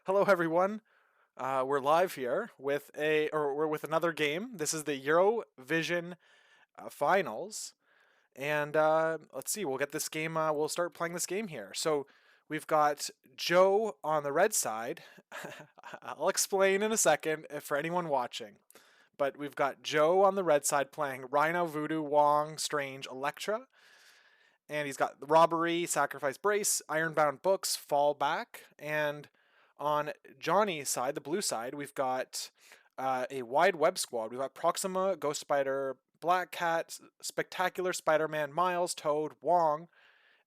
Hello, everyone. We're live here with we're with another game. This is the Eurovision finals, and let's see. We'll get this game. We'll start playing this game here. So we've got Joe on the red side. I'll explain in a second for anyone watching. But we've got Joe on the red side playing Rhino, Voodoo, Wong, Strange, Electra, and he's got the robbery, sacrifice, brace, ironbound books, fall back, and on Johnny's side, the blue side, we've got a wide web squad. We've got Proxima, Ghost Spider, Black Cat, Spectacular Spider-Man, Miles, Toad, Wong,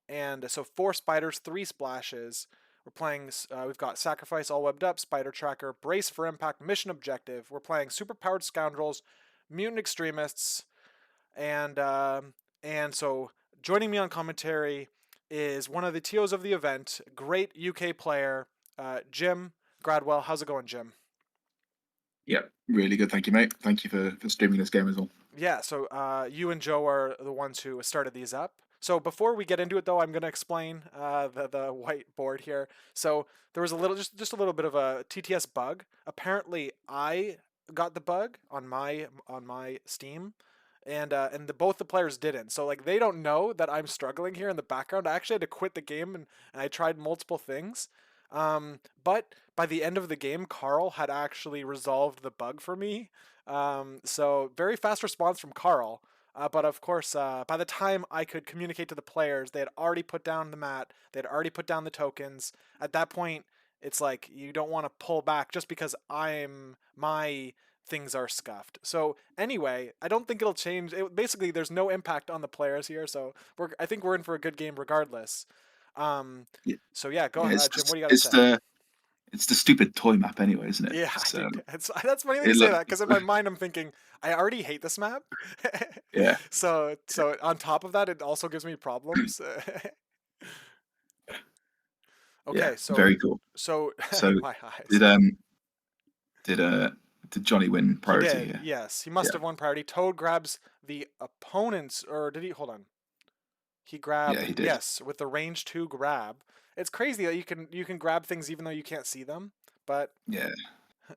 and so four spiders, three splashes. We're playing. We've got Sacrifice, all webbed up, Spider Tracker, Brace for Impact, Mission Objective. We're playing Superpowered Scoundrels, Mutant Extremists, and so joining me on commentary is one of the TOs of the event, great UK player, Jim Gradwell. How's it going, Jim? Yeah, really good. Thank you, mate. Thank you for streaming this game as well. Yeah, so you and Joe are the ones who started these up. So before we get into it, though, I'm going to explain the whiteboard here. So there was a little, just a little bit of a TTS bug. Apparently, I got the bug on my Steam, and both the players didn't. So like they don't know that I'm struggling here in the background. I actually had to quit the game, and I tried multiple things. But by the end of the game, Carl had actually resolved the bug for me. So very fast response from Carl. But of course, by the time I could communicate to the players, they had already put down the mat. They had already put down the tokens. At that point, it's like you don't want to pull back just because my things are scuffed. So anyway, I don't think it'll change. Basically, there's no impact on the players here. So I think we're in for a good game regardless. Yeah, So yeah, go yeah. ahead, Jim. What do you got to say? It's the stupid toy map anyway, isn't it? Yeah, So that's funny that you it say look that because in my mind I'm thinking I already hate this map. yeah, So on top of that, it also gives me problems. yeah, Okay, so very cool. so So my eyes. did um did uh did Johnny win He priority did, here? yes. He must Yeah, have won priority. Toad grabs the opponent's, or did he? Hold on. He yeah, grabbed, he did. yes, with the range two grab. It's crazy that you can grab things even though you can't see them, but Yeah,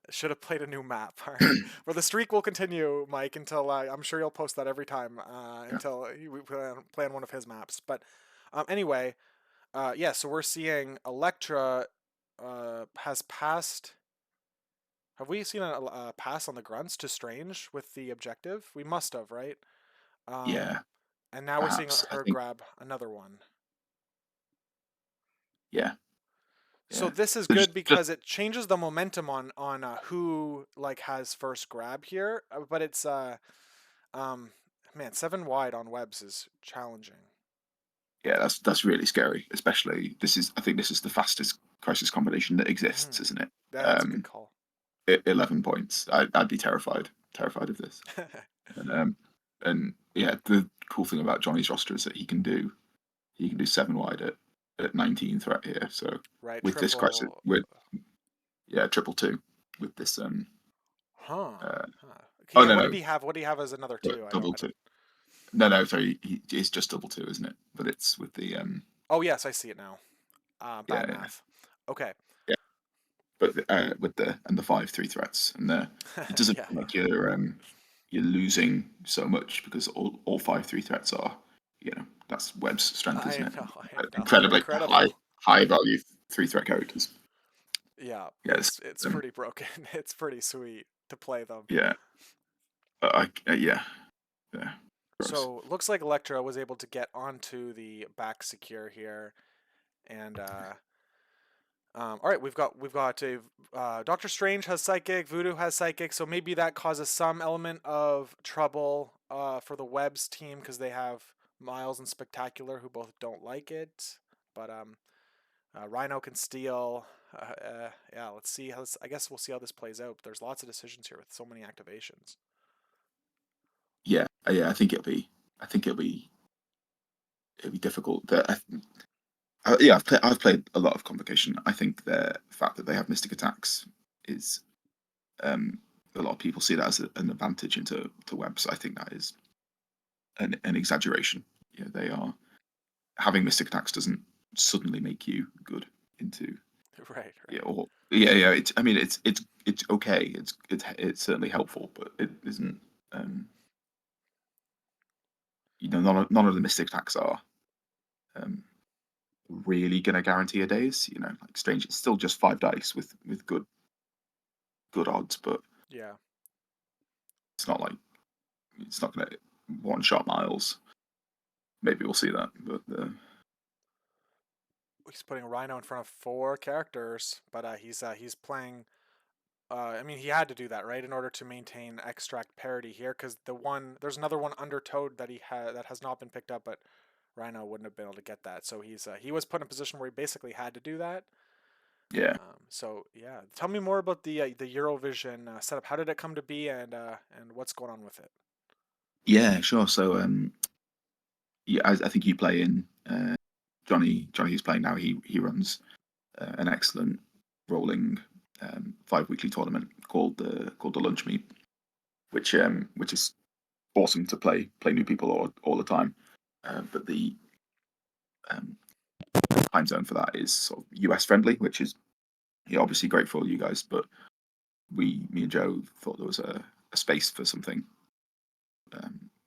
should have played a new map. All right. Well, the streak will continue, Mike, until I'm sure you'll post that every time yeah, until we play on one of his maps. But anyway, yeah. So we're seeing Electra has passed. Have we seen a pass on the grunts to Strange with the objective? We must have, right? Um, yeah. and now we're seeing Perhaps I her think grab another one. yeah, So yeah. this is So good just because it changes the momentum on who like has first grab here, but it's um man, 7 wide on webs is challenging. yeah, that's really scary. Especially I think this is the fastest crisis combination that Hmm. exists, isn't it? Yeah, that's a good Um, call. 11 points. I'd be terrified of this. And yeah, the cool thing about Johnny's roster is that he can do 7 wide at 19 threat here. So Right, with this crisis, triple. with yeah, triple two with this Huh. uh Huh. oh Okay, no what no did he have? What do you have as another two? double I two. don't. No, sorry, it's just double two, isn't it? But it's with the Oh yes, I see it now. Bad yeah, math. Okay. yeah. But with the 5-3 threats, and it doesn't Yeah. feel like you're losing so much because all 5-3 threats are, that's Webb's strength, isn't I it? know. I know. They're Incredibly incredible. high value 3 threat characters. Yeah, Yeah, it's pretty broken. It's pretty sweet to play them. yeah, yeah, yeah, gross. So looks like Electra was able to get onto the back secure here, and all right, we've got a Doctor Strange has psychic, Voodoo has psychic, so maybe that causes some element of trouble for the Webs team because they have Miles and Spectacular who both don't like it, but Rhino can steal. Yeah, let's see how this. I guess we'll see how this plays out. But there's lots of decisions here with so many activations. Yeah, yeah. I think it'll be difficult. Yeah, I've played a lot of Convocation. I think the fact that they have Mystic Attacks is um, a lot of people see that as an advantage into to webs. I think that is an exaggeration. They are having Mystic Attacks doesn't suddenly make you good into Right, Yeah, right. or yeah. I mean, it's okay. It's certainly helpful, but it isn't. Um, none of the mystic attacks are um, really going to guarantee a days. Like strange. It's still just 5 dice with good odds, but Yeah. it's not like it's not going to one shot Miles. Maybe we'll see that, but He's putting Rhino in front of four characters, but he's playing. I mean, he had to do that, right, in order to maintain extract parity here, because there's another one under Toad that has not been picked up, but Rhino wouldn't have been able to get that. So he was put in a position where he basically had to do that. yeah, So yeah, tell me more about the Eurovision setup. How did it come to be, and what's going on with it? yeah, sure. So yeah, I think you play in Johnny. Johnny is playing now. He runs an excellent rolling 5 weekly tournament called the Lunch Meet, which is awesome to play new people all the time. But the um, time zone for that is sort of US friendly, which is obviously great for you guys. But me and Joe thought there was a space for something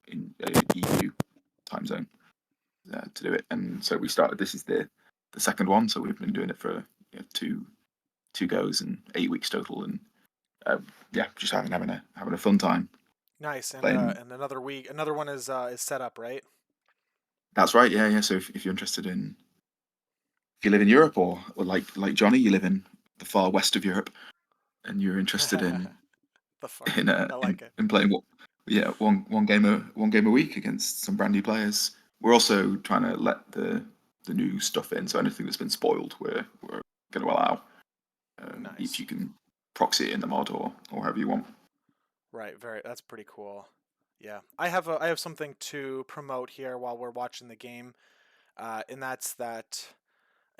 in EU time zone to do it, and so we started. This is the second one, so we've been doing it for two goes and 8 weeks total, and yeah, just having a fun time Nice, playing. and another one is set up, right? That's right, yeah, yeah. So if you're interested in if you live in Europe or like Johnny, you live in the far west of Europe, and you're interested The far, in I like it. playing what yeah one game a week against some brand new players. We're also trying to let the new stuff in, so anything that's been spoiled, we're going to allow. If Nice. you can proxy it in the mod or however you want. Right, that's pretty cool. Yeah, I have something to promote here while we're watching the game, and that's that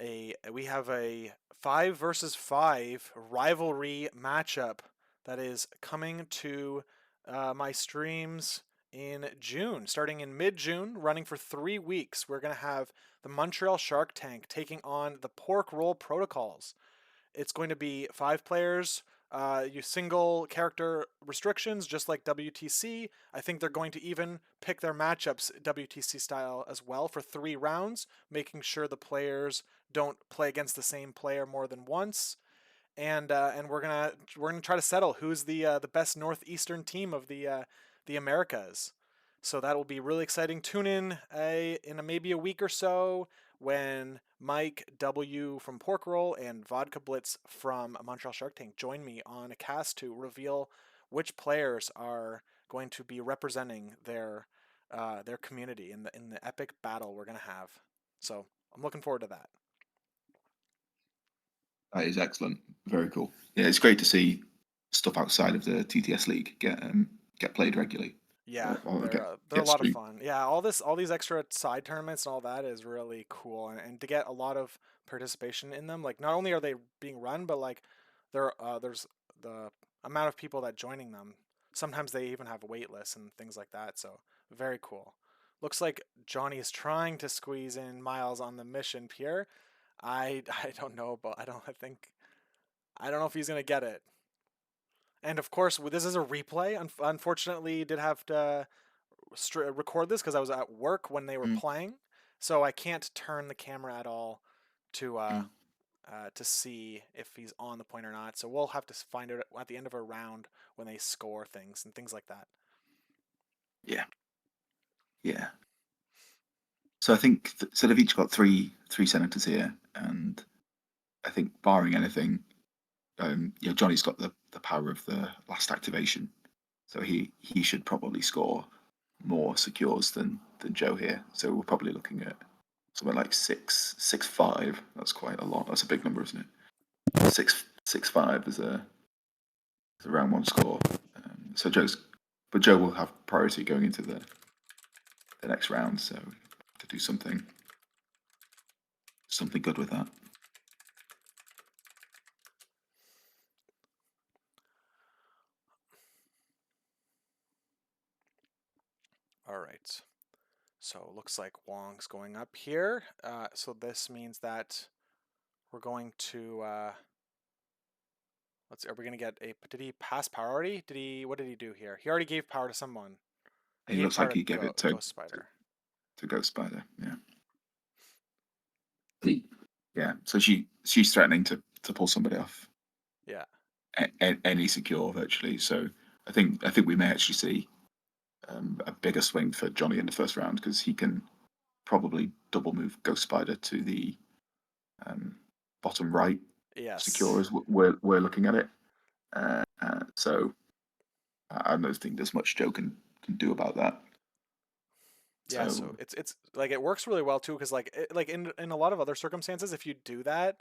a we have a 5 versus 5 rivalry matchup that is coming to my streams in June, starting in mid-June, running for 3 weeks. We're gonna have the Montreal Shark Tank taking on the Pork Roll Protocols. It's going to be 5 players. You single character restrictions, just like WTC. I think they're going to even pick their matchups WTC style as well for 3 rounds, making sure the players don't play against the same player more than once. And we're gonna try to settle who's the best northeastern team of the Americas. So that will be really exciting. Tune in maybe a week or so when Mike W from Pork Roll and Vodka Blitz from Montreal Shark Tank join me on a cast to reveal which players are going to be representing their community in the epic battle we're gonna have. So I'm looking forward to that. That is excellent. Very cool. Yeah, it's great to see stuff outside of the TTS league get played regularly Yeah, or they're a get lot of streamed. fun. Yeah, all these extra side tournaments and all that is really cool, and to get a lot of participation in them. Like not only are they being run, but like there's the amount of people that joining them. Sometimes they even have wait lists and things like that. So very cool. Looks like Johnny is trying to squeeze in Miles on the mission here. I don't know, but I don't know if he's gonna get it. And of course, this is a replay. Unfortunately, did have to record this because I was at work when they were Mm, playing, so I can't turn the camera at all to mm. to see if he's on the point or not. So we'll have to find out at the end of a round when they score things and things like that. Yeah, yeah. So I think so. They've each got three senators here, and I think barring anything, yeah, Johnny's got the power of the last activation, so he should probably score more secures than Joe here. So we're probably looking at something like 6-5. That's quite a lot. That's a big number, isn't it? 6-5 is a round one score. So but Joe will have priority going into the next round. So to do something good with that. All right. So it looks like Wong's going up here. So this means that we're going to let's see, are we gonna get a did he pass power already? What did he do here? He already gave power to someone. He It gave looks power like to he gave it to Ghost Spider. Ghost Spider. Yeah. Yeah. So she's threatening to pull somebody off Yeah. any secure virtually. So I think we may actually see a bigger swing for Johnny in the first round because he can probably double move Ghost Spider to the bottom right secure Yes. as we're looking at it. So I don't think there's much Joe can do about that. Yeah, so So it's like it works really well too because like in a lot of other circumstances, if you do that,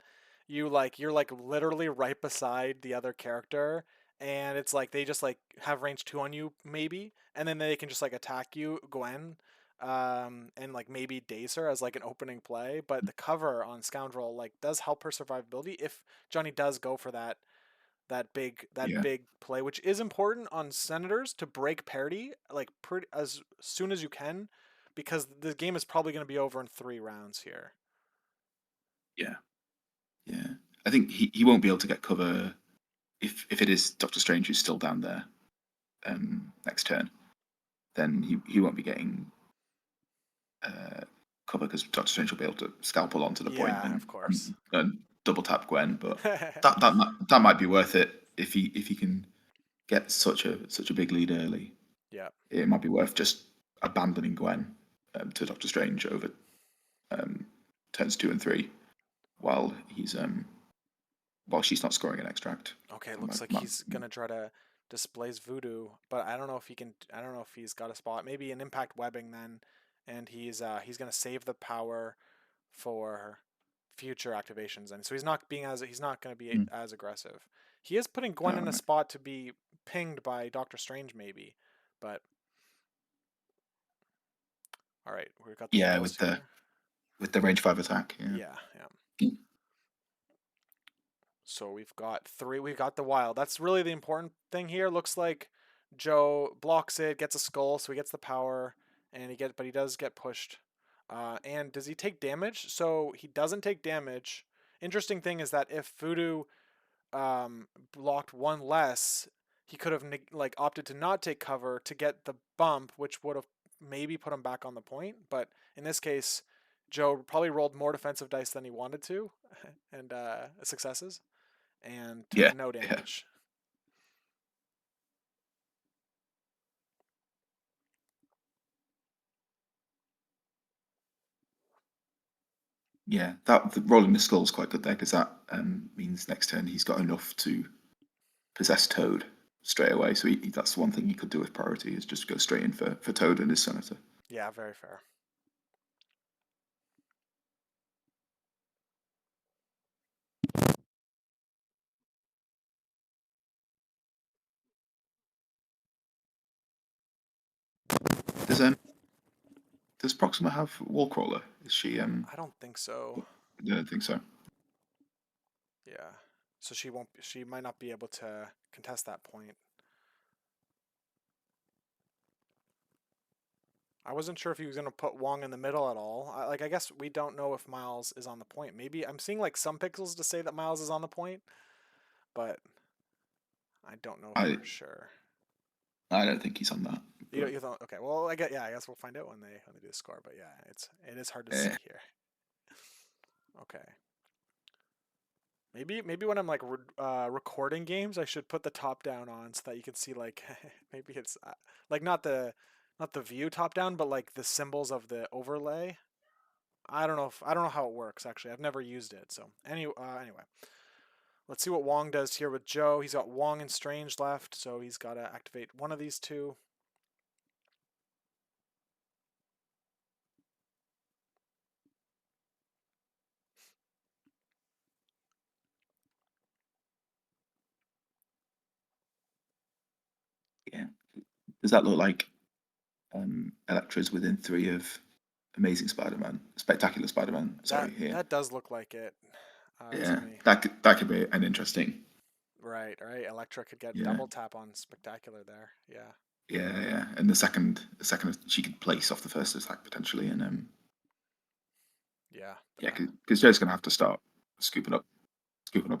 you're like literally right beside the other character, and it's like they just like have range 2 on you maybe, and then they can just like attack you, Gwen, and like maybe Dacer as like an opening play. But the cover on Scoundrel like does help her survivability if Johnny does go for that yeah, big play, which is important on Senators to break parity like pretty as soon as you can, because the game is probably going to be over in 3 rounds here. yeah, yeah. I think he won't be able to get cover if it is Doctor Strange who's still down there next turn. Then he won't be getting cover because Doctor Strange will be able to scalpel onto the point Yeah, of course. and double tap Gwen. But that might be worth it if he can get such a big lead early. Yeah. It might be worth just abandoning Gwen to Doctor Strange over um, turns 2 and 3 while while she's not scoring an extract. Okay, That looks like might- he's gonna try to displace Voodoo, but I don't know if he can. I don't know if he's got a spot. Maybe an impact webbing then, and he's gonna save the power for future activations. And so he's not gonna be mm, as aggressive. He is putting Gwen in a no. spot to be pinged by Doctor Strange maybe, but all right, we've got the Yeah, heals here. with the range 5 attack. Yeah. Yeah, yeah. So we've got 3. We've got the wild. That's really the important thing here. Looks like Joe blocks it, gets a skull, so he gets the power, and but he does get pushed. And does he take damage? So he doesn't take damage. Interesting thing is that if Voodoo blocked 1 less, he could have like opted to not take cover to get the bump, which would have maybe put him back on the point. But in this case, Joe probably rolled more defensive dice than he wanted to, and successes, and took Yeah. no Yeah. damage. Yeah. That rolling the skull is quite good there because that means next turn he's got enough to possess Toad straight away. So that's one thing he could do with priority is just go straight in for Toad and his Senator. Yeah, very fair. Does does Proxima have Wallcrawler? Is she I don't think so. I don't think so. Yeah. So she won't. She might not be able to contest that point. I wasn't sure if he was gonna put Wong in the middle at all. I guess we don't know if Miles is on the point. Maybe I'm seeing like some pixels to say that Miles is on the point, but I don't know I for sure. I don't think he's on that. But You thought okay? Well, I guess we'll find out when they do the score. But yeah, it is hard to see uh, here. Okay. Maybe when I'm like recording games, I should put the top down on so that you can see like maybe it's like not the view top down, but like the symbols of the overlay. I don't know how it works actually. I've never used it. So anyway, let's see what Wong does here with Joe. He's got Wong and Strange left, so he's got to activate one of these two. yeah. Does that look like Elektra's within 3 of Amazing Spider-Man, Spectacular Spider-Man? That Sorry, here. that does look like it. There's Yeah, only that could be an interesting. right. Electra could get Yeah, double tap on Spectacular there. Yeah. yeah. And the second she could place off the first attack potentially, and Yeah. yeah, because Joe's gonna have to start scooping up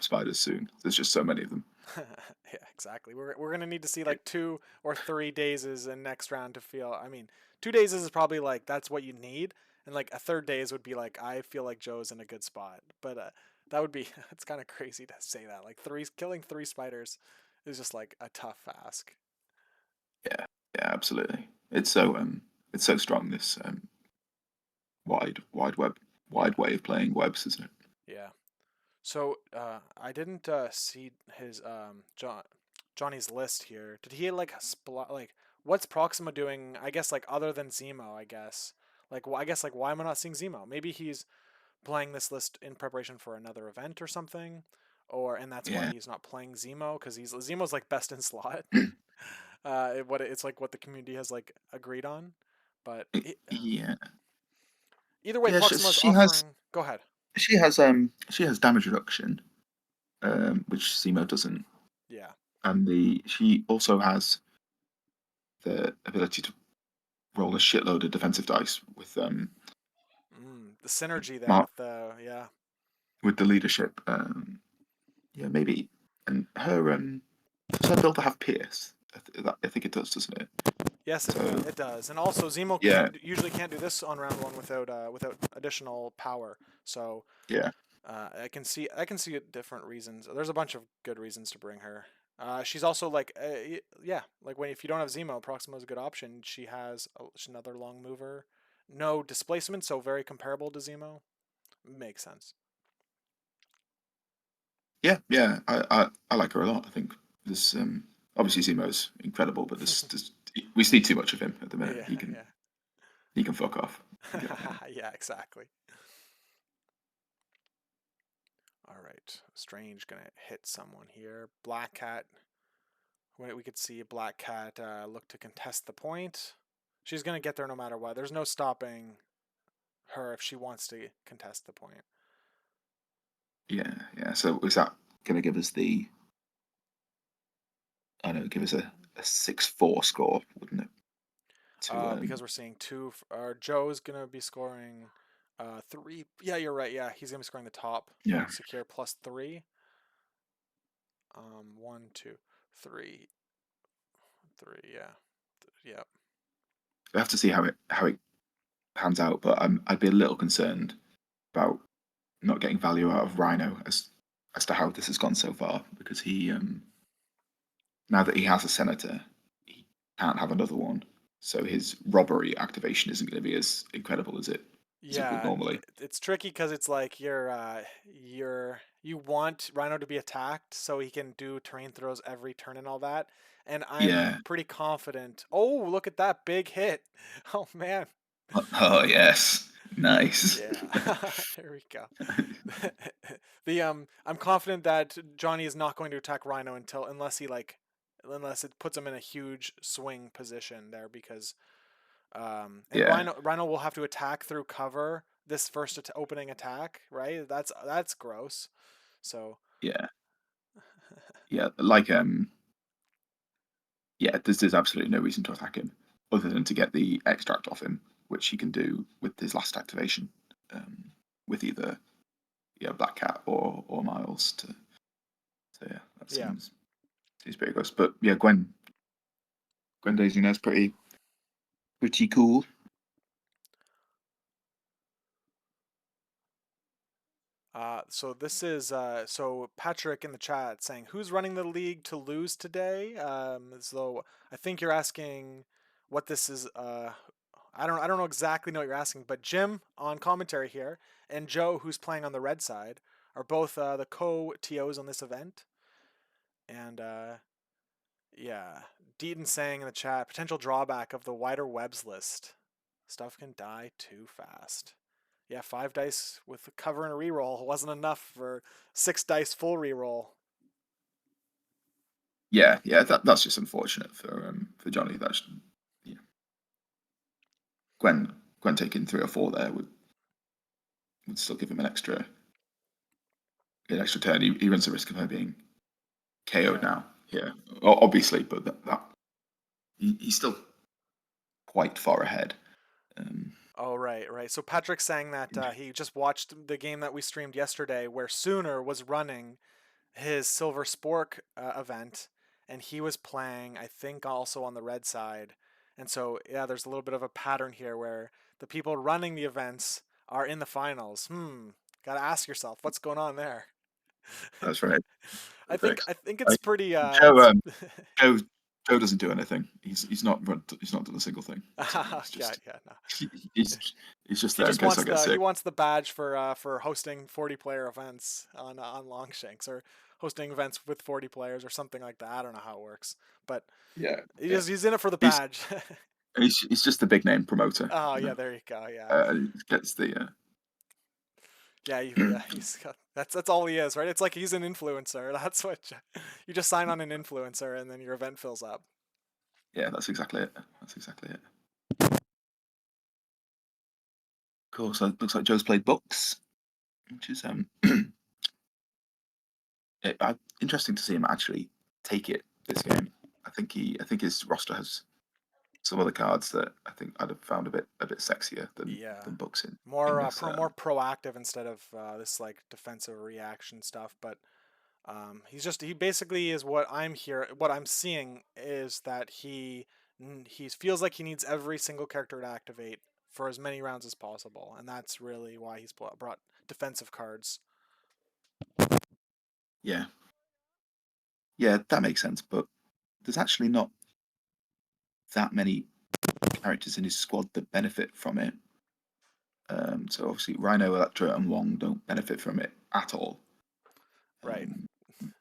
spiders soon. There's just so many of them. Yeah, exactly. We're gonna need to see like 2 or 3 days in next round to feel. I mean, 2 days is probably like that's what you need, and like a third days would be like I feel like Joe's in a good spot. But that would be it's kind of crazy to say that. Like killing 3 spiders is just like a tough ask. Yeah, yeah, absolutely. It's so strong. This wide way of playing webs, isn't it? Yeah. So I didn't see his Johnny's list here. Did he like like what's Proxima doing? I guess like other than Zemo, I guess. Like I guess like why am I not seeing Zemo? Maybe he's playing this list in preparation for another event or something, or and that's why Yeah, he's not playing Zemo because he's Zemo's like best in slot. It's like what the community has like agreed on, but yeah, either way, yeah. Proxima's offering. Go ahead. She has damage reduction, which Simo doesn't, Yeah. and the she also has the ability to roll a shitload of defensive dice The synergy there Mark with the yeah. with the leadership. Yeah, maybe, and her does her build have Pierce? I think it does, doesn't it? Yes, So it does, and also Zemo yeah, can't do this on round one without additional power. So yeah, I can see different reasons. There's a bunch of good reasons to bring her. She's also like yeah, like when if you don't have Zemo, Proxima is a good option. She's another long mover, no displacement, so very comparable to Zemo. Makes sense. yeah. I like her a lot. I think this obviously Zemo's incredible, but this we see too much of him at the minute. Yeah, yeah, He can fuck off. And get on with it. yeah, exactly. All right, Strange gonna hit someone here. Black Cat. We could see Black Cat look to contest the point. She's gonna get there no matter what. There's no stopping her if she wants to contest the point. Yeah, yeah. So is that going to give us the? I don't know, give us a 6-4 score, wouldn't it? To Because we're seeing Joe's gonna be scoring 3. Yeah, you're right. Yeah, he's gonna be scoring the top yeah, secure +3. 1, 2, 3, 3. Yeah, yep. we have to see how it pans out. But I'd be a little concerned about not getting value out of Rhino as to how this has gone so far because he now that he has a senator, he can't have another one. So his robbery activation isn't going to be as incredible as it would Yeah, normally. it's tricky because it's like you want Rhino to be attacked so he can do terrain throws every turn and all that. And I'm Yeah. pretty confident. Oh, look at that big hit! Oh man, Oh yes, nice. yeah. There we go. The I'm confident that Johnny is not going to attack Rhino unless it puts him in a huge swing position there because and Yeah, Rhino will have to attack through cover this first opening attack, right? That's gross. So yeah, yeah. Like yeah, there's absolutely no reason to attack him other than to get the extract off him, which he can do with his last activation, with either Black Cat or Miles. So yeah, that yeah. seems pretty gross. But yeah, Gwen Daisy is pretty cool. So this is so Patrick in the chat saying who's running the league to lose today. So I think you're asking what this is. I don't know exactly know what you're asking, but Jim on commentary here and Joe who's playing on the red side are both the co TOs on this event. And yeah, Deaton saying in the chat potential drawback of the wider webs list. Stuff can die too fast. Yeah, 5 dice with cover and a reroll wasn't enough for 6 dice full reroll. Yeah, yeah. That's just unfortunate for Johnny. That's yeah. Gwen taking 3 or 4 there would still give him an extra turn. He runs the risk of her being KO'd Yeah. now. Yeah, obviously, but he's still quite far ahead. Oh, right, right. So Patrick's saying that he just watched the game that we streamed yesterday where Sooner was running his Silver Spork event, and he was playing, I think, also on the red side. And so, yeah, there's a little bit of a pattern here where the people running the events are in the finals. Gotta ask yourself, what's going on there? That's right. I think it's Like, pretty Joe, it's Joe, Joe doesn't do anything. He's not done a single thing. So he's yeah, just yeah, no. he's he's just He there in just case wants I get the sick. badge for hosting 40 player events on Longshanks, or hosting events with 40 players or something like that. I don't know how it works, but Yeah, yeah. he's in it for the He's badge. he's just the big name promoter. Oh You yeah, know, there you go. Yeah, he gets the yeah, yeah. He's got that's all he is, right? It's like he's an influencer. That's what you just sign on an influencer and then your event fills up. yeah. That's exactly it. That's exactly it. Cool. So it looks like Joe's played books, which is interesting to see him actually take it this game. I think his roster has some other cards that I think I'd have found a bit sexier Yeah, than books in more this. more proactive instead of this like defensive reaction stuff, but. He basically is what I'm seeing is that he feels like he needs every single character to activate for as many rounds as possible, and that's really why he's brought defensive cards. Yeah, yeah, that makes sense. But there's actually not that many characters in his squad that benefit from it. So obviously Rhino, Electra, and Wong don't benefit from it at all. Right. Um,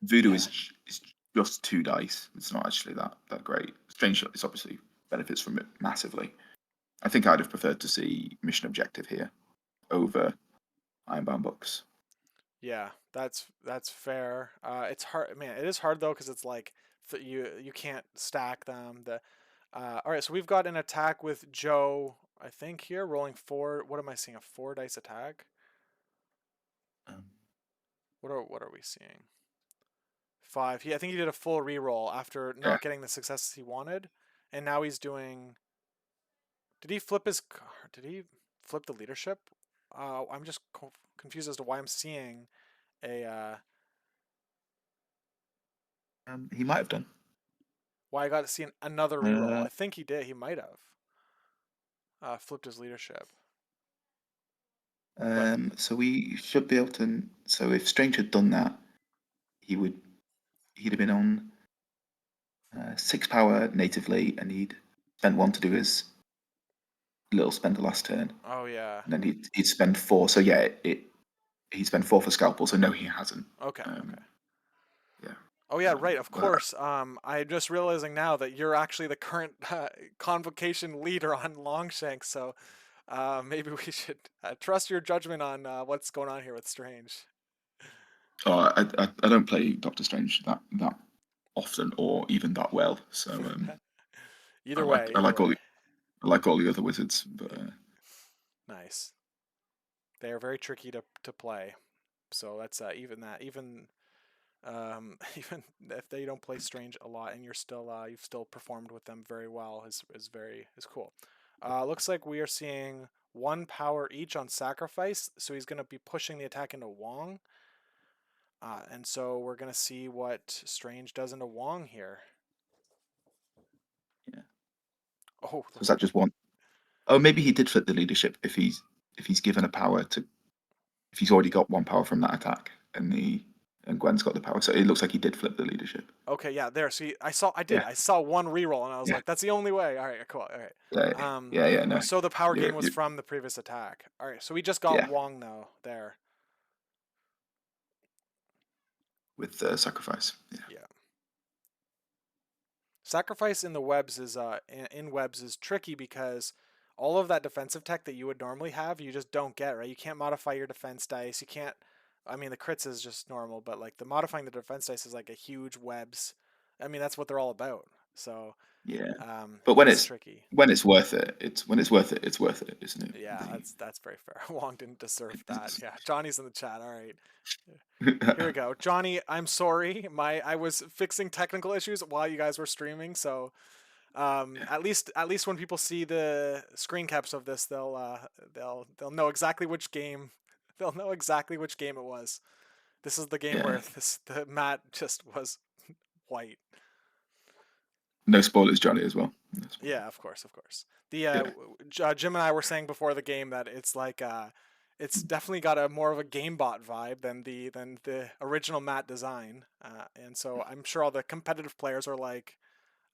Voodoo Yeah. is just 2 dice. It's not actually that great. Strange Shot is obviously benefits from it massively. I think I'd have preferred to see Mission Objective here over Ironbound Books. Yeah. That's fair. It's hard. Man, it is hard though because it's like you can't stack them. The all right. So we've got an attack with Joe. I think here rolling four. What am I seeing? A 4 dice attack. Um, What are we seeing? Five. I think he did a full reroll after yeah, not getting the successes he wanted, and now he's doing. Did he flip his? Did he flip the leadership? I'm just confused as to why I'm seeing a. he might have done. Why I got to see another reroll. Uh, I think he did. He might have flipped his leadership, but so we should be able to. So if Strange had done that, he would he'd have been on 6 power natively, and he'd spent 1 to do his little spend the last turn, oh yeah. and then he'd spend 4. So yeah, he'd spend 4 for scalpel. So no, he hasn't. Okay. Um, Okay. yeah, Oh yeah, right. Of but course. I'm just realizing now that you're actually the current convocation leader on Longshanks. So, maybe we should trust your judgment on what's going on here with Strange. I don't play Doctor Strange that often or even that well. So Either way, either way. I like all the other wizards, but Yeah, nice. They are very tricky to play. So that's even even if they don't play Strange a lot and you've still performed with them very well is cool. Looks like we are seeing 1 power each on sacrifice, so he's going to be pushing the attack into Wong. And so we're going to see what Strange does into Wong here. yeah. Oh, So is that just one? Oh, maybe he did flip the leadership if he's given a power to if he's already got 1 power from that attack and Gwen's got the power. So it looks like he did flip the leadership. okay, yeah, there. See, Yeah, I saw one reroll, and I was yeah, like, that's the only way. All right, cool. All right. yeah, yeah. No, So the power gain was you're from the previous attack. All right, so we just got yeah Wong though there. with the sacrifice. Yeah, Yeah. Sacrifice in the webs is in webs is tricky because all of that defensive tech that you would normally have, you just don't get, right? You can't modify your defense dice. You can't I mean the crits is just normal, but like the modifying the defense dice is like a huge webs. I mean that's what they're all about. So yeah. But it's tricky. when it's worth it, it's worth it, isn't it? Yeah, The that's very fair. Wong didn't deserve that. Yeah, Johnny's in the chat. All right. Here we the, go. Johnny, I'm sorry. I was fixing technical issues while you guys were streaming, so At least when people see the screen caps of this, they'll know exactly which game. They'll know exactly which game it was. This is the game Yeah. where the mat just was white. No spoilers, Johnny, as well. No spoilers. Yeah, of course, of course. The Yeah. Jim and I were saying before the game that it's definitely got a more of a GameBot vibe than the original mat design, and so I'm sure all the competitive players are like,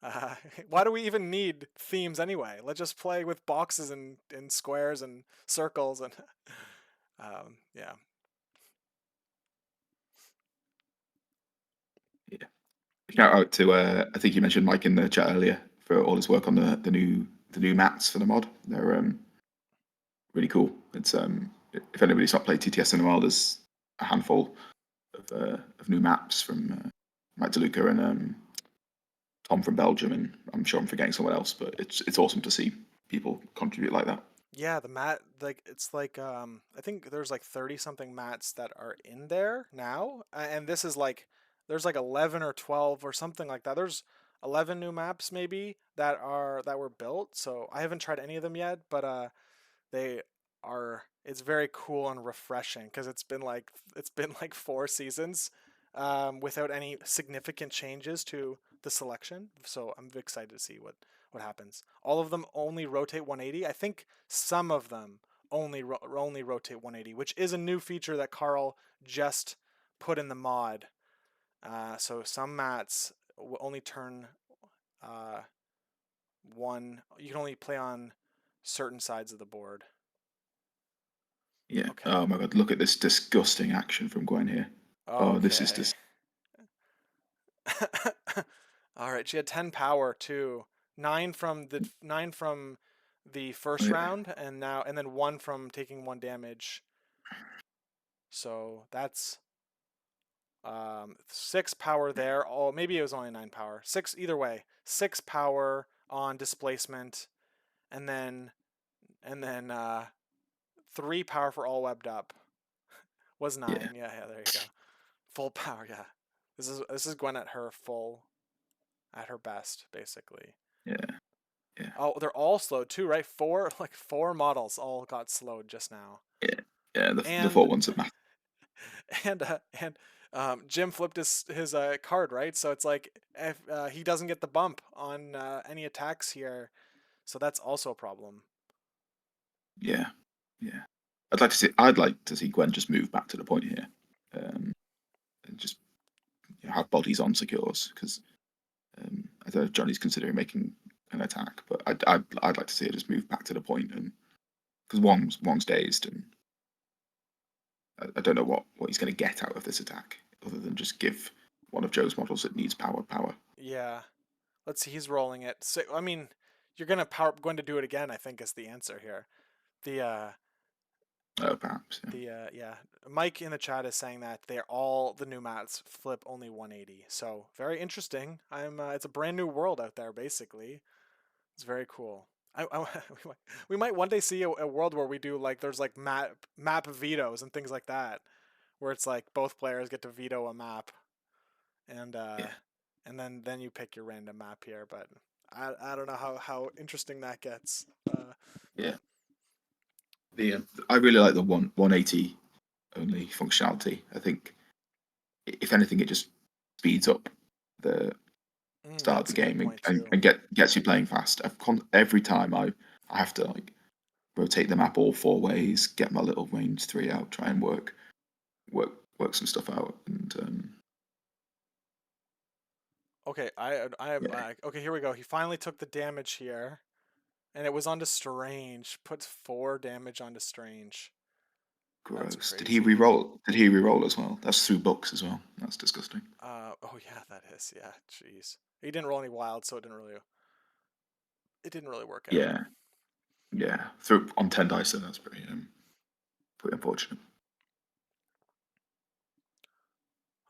uh, why do we even need themes anyway? Let's just play with boxes and squares and circles and yeah. Yeah. Shout out to I think you mentioned Mike in the chat earlier for all his work on the new mats for the mod. They're really cool. It's if anybody's not played TTS in a while, there's a handful of new maps from Mike DeLuca and Tom from Belgium, and I'm sure I'm forgetting someone else, but it's awesome to see people contribute like that. Yeah, the mat, like it's like I think there's like 30 something mats that are in there now. And this is like there's like 11 or 12 or something like that. There's 11 new maps maybe that were built. So I haven't tried any of them yet, but they it's very cool and refreshing because it's been like 4 seasons without any significant changes to the selection. So I'm excited to see what happens. All of them only rotate 180. I think some of them only rotate 180, which is a new feature that Carl just put in the mod. So some mats will only turn uh, one. You can only play on certain sides of the board. Yeah. Okay. Oh my god, look at this disgusting action from Gwen here. Oh, this is Okay. just All right. She had 10 power too. Nine from the first yeah, round, and then one from taking 1 damage. So that's 6 power there. Oh, maybe it was only 9 power. Six either way. 6 power on displacement, and then 3 power for all webbed up was yeah, 9. Yeah, yeah. There you go. Full power. Yeah. This is Gwen at her full at her best, basically. yeah, yeah, Oh, they're all slowed too, right? Four models all got slowed just now. yeah, yeah. The And four ones that matter. and Jim flipped his card, right? So it's like if he doesn't get the bump on any attacks here, so that's also a problem. Yeah, yeah. I'd like to see Gwen just move back to the point here, and just have bodies on secures because I don't know if Johnny's considering making an attack, but I'd like to see her just move back to the point, and because Wong's dazed, and I don't know what he's going to get out of this attack other than just give one of Joe's models that needs power. Yeah. Let's see, he's rolling it. So I mean, you're going to do it again, I think is the answer here. The Perhaps. Yeah. yeah, Mike in the chat is saying that they're all the new mats flip only 180. So very interesting. It's a brand new world out there basically. It's very cool. We might one day see a world where we do like there's like map vetoes and things like that, where it's like both players get to veto a map, and uh, Yeah. and then you pick your random map here. But I don't know how interesting that gets. Yeah. I really like the 180 only functionality. I think if anything, it just speeds up the Yeah, start of the that's a good game, point and, too. and gets you playing fast. Every time I have to like rotate the map all four ways, get my little range 3 out, try and work some stuff out, and Okay, yeah, okay. Here we go. He finally took the damage here, and it was onto Strange. Puts 4 damage onto Strange. That's gross. Did he crazy. re-roll? Did he re-roll as well? That's through books as well. That's disgusting. Oh yeah, that is. Yeah, jeez. He didn't roll any wild, so it didn't really work out. Yeah, yeah. Through on 10 dice, so that's pretty unfortunate.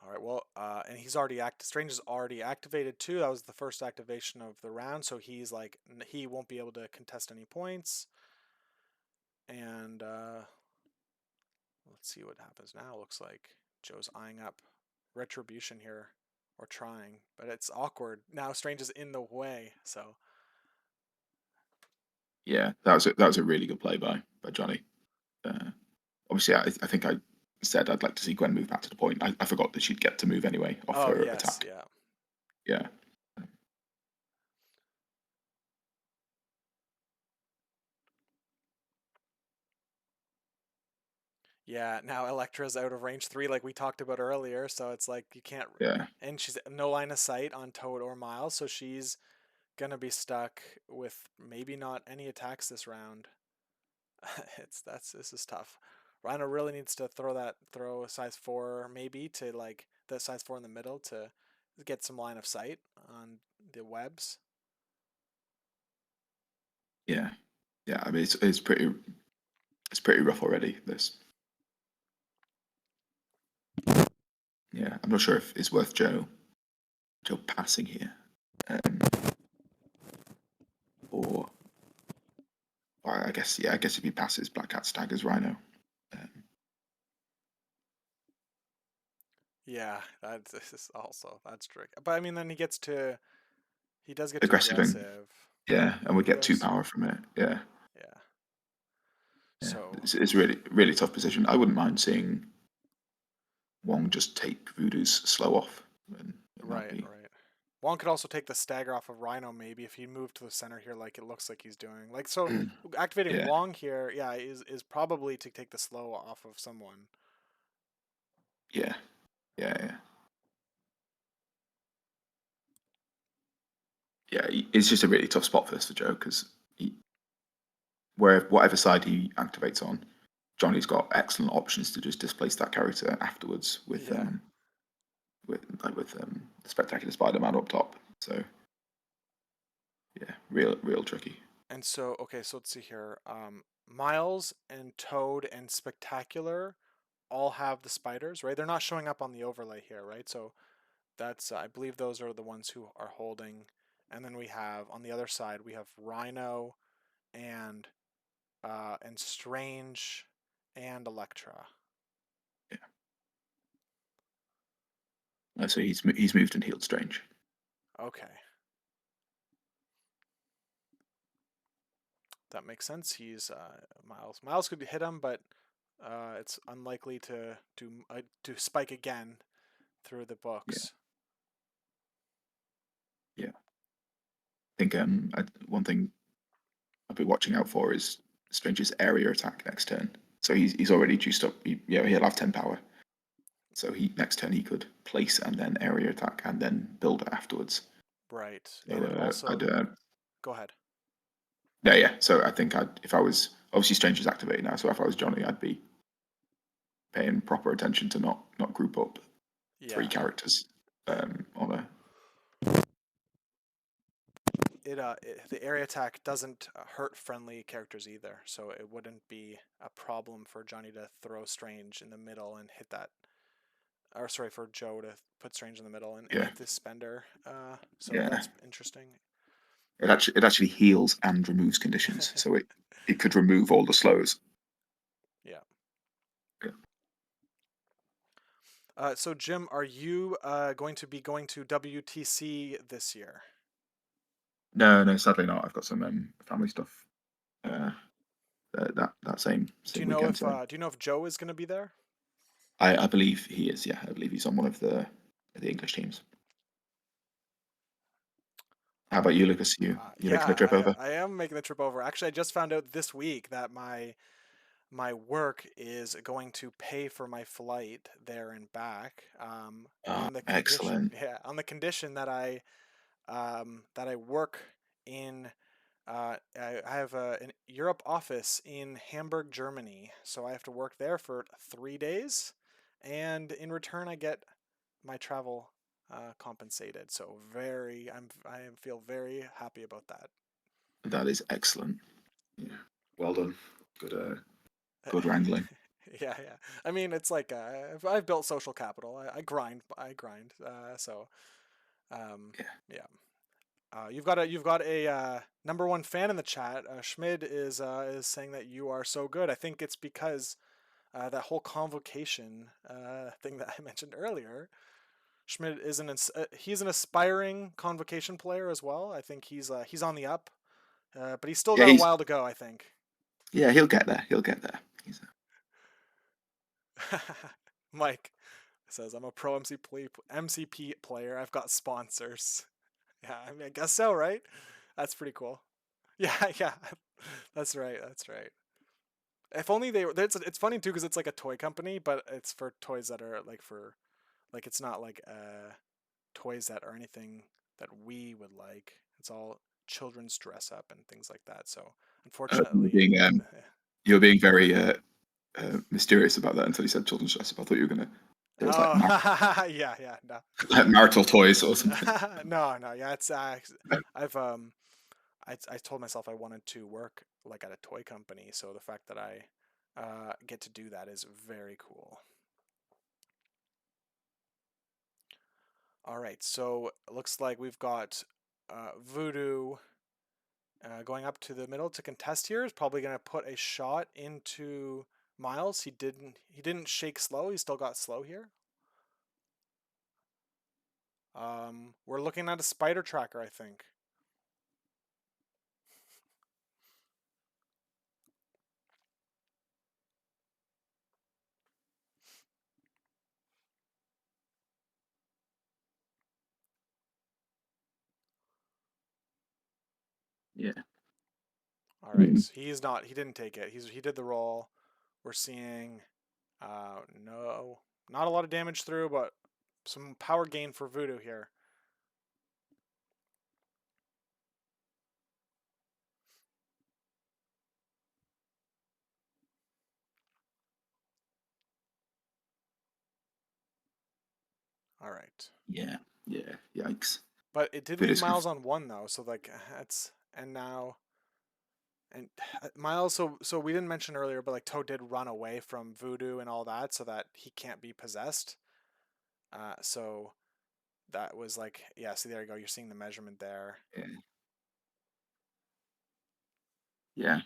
All right. Well, and Strange is already activated too. That was the first activation of the round, so he's like he won't be able to contest any points. And let's see what happens now. Looks like Joe's eyeing up retribution here, or trying, but it's awkward now. Strange is in the way, so Yeah, that was a really good play by Johnny. Uh, Obviously, I think I said I'd like to see Gwen move back to the point. I forgot that she'd get to move anyway off Oh her yes, attack. yeah. Yeah, Yeah, now Electra's out of range 3 like we talked about earlier, so it's like you can't, yeah, and she's no line of sight on Toad or Miles, so she's gonna be stuck with maybe not any attacks this round. This is tough. Rhino really needs to throw a size 4 maybe to like the size 4 in the middle to get some line of sight on the webs. yeah, yeah. I mean, it's pretty rough already. This, yeah. I'm not sure if it's worth Joe passing here, um, or I guess yeah. I guess if he passes, Black Cat staggers Rhino. Um, Yeah, that's this is also that's tricky. But I mean, then he does get to Aggressive, and aggressive. yeah, and we He get two goes, power from it. Yeah, yeah. yeah. So It's really tough position. I wouldn't mind seeing Wong just take Voodoo's slow off, and that would right, be right. Wong could also take the stagger off of Rhino maybe if he moved to the center here, like it looks like he's doing. Like so, activating yeah, Wong here, yeah, is probably to take the slow off of someone. yeah, yeah. Yeah, it's just a really tough spot for this for Joe because whatever side he activates on, Johnny's got excellent options to just displace that character afterwards Yeah. with the Spectacular Spider-Man up top. So yeah, real tricky. And so, okay, so let's see here. Miles and Toad and Spectacular all have the spiders, right? They're not showing up on the overlay here, right? So that's I believe those are the ones who are holding. And then we have on the other side we have Rhino and Strange and Electra. Yeah. So he's moved and healed Strange. Okay, that makes sense. He's Miles. Miles could hit him, but it's unlikely to spike again through the Yeah, books. yeah. I think one thing I'll be watching out for is Strange's area attack next turn. So he's already juiced up. He'll have 10 power. So he next turn he could place and then area attack and then build it afterwards. Right, So and it I'd also go ahead. yeah. So I think if I was obviously Strange is activated now. So if I was Johnny, I'd be paying proper attention to not group up three Yeah, characters on a the area attack doesn't hurt friendly characters either, so it wouldn't be a problem for Johnny to throw Strange in the middle and hit that, or sorry, for Joe to put Strange in the middle and yeah hit this spender. So yeah. that's interesting. It actually heals and removes conditions. So it could remove all the slows. Yeah. Yeah. So Jim, are you going to be going to WTC this year? No, sadly not. I've got some family stuff uh, that Do you same know weekend. if So Joe is going to be there? I believe he is. Yeah, I believe he's on one of the English teams. How about you, Lucas? You making a trip Yeah, over? I am making the trip over. Actually, I just found out this week that my work is going to pay for my flight there and back, Oh, on the condition, excellent. yeah, on the condition that I work in. I have an Europe office in Hamburg, Germany, so I have to work there for 3 days, and in return, I get my travel compensated. So I feel very happy about that. That is excellent. Yeah, well done. Good good wrangling. Yeah, yeah. I mean, it's like I've built social capital. I grind. I grind. Um, Yeah, yeah. You've got a number one fan in the chat. Schmid is saying that you are so good. I think it's because that whole convocation thing that I mentioned earlier. Schmid is he's an aspiring convocation player as well. I think he's on the up. But he's still Yeah, got a he's while to go, I think. yeah, he'll get there. He'll get there. Mike says, "I'm a pro MCP player. I've got sponsors." Yeah, I mean, I guess so, right? That's pretty cool. Yeah, yeah, that's right. That's right. If only they were. It's funny too because it's like a toy company, but it's for toys that are like for like it's not like toys that are anything that we would like. It's all children's dress up and things like that. So You unfortunately, you were being very mysterious about that until you said children's dress up. I thought you were gonna. There was like oh yeah, yeah, no. like marital toys or something. No, no, yeah, it's I've I told myself I wanted to work like at a toy company, so the fact that I get to do that is very cool. All right, so it looks like we've got Voodoo going up to the middle to contest here. Is probably going to put a shot into Miles. He didn't shake slow. He still got slow here. We're looking at a spider tracker, I think. Yeah. All right, Mm. so he's not. He didn't take it. He did the roll. We're seeing no, not a lot of damage through, but some power gain for Voodoo here. All right, Yeah. Yeah. Yikes. but it did leave Video's gonna. Miles on one though, so like that's and now and Miles. So we didn't mention earlier, but like Toad did run away from Voodoo and all that, so that he can't be possessed. So that was like yeah. See there you go. You're seeing the measurement there. Yeah. Yeah.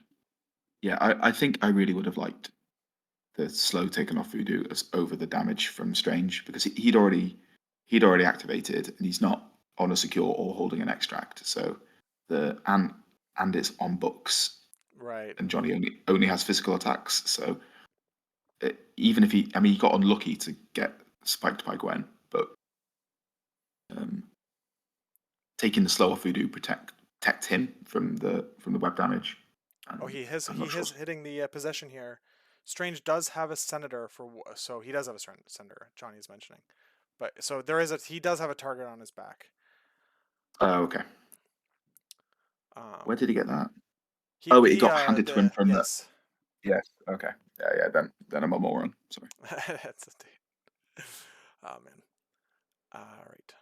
Yeah. I think I really would have liked the slow taken off Voodoo as over the damage from Strange because he'd already activated and he's not on a secure or holding an extract. So the and it's on books Right. and Johnny only has physical attacks. So even if he got unlucky to get spiked by Gwen, but um, taking the slow off Voodoo protect him from the web damage. Oh, he is I'm he not sure. is hitting the possession here. Strange does have a senator so he does have a senator. Johnny is mentioning, but so there is a he does have a target on his back. Oh, okay. Where Um, did he get that? he Oh, wait, it he got handed to him the from the. yes. Yes. Okay. Yeah. Then I'm a moron. Sorry. That's a date. Oh man. All right.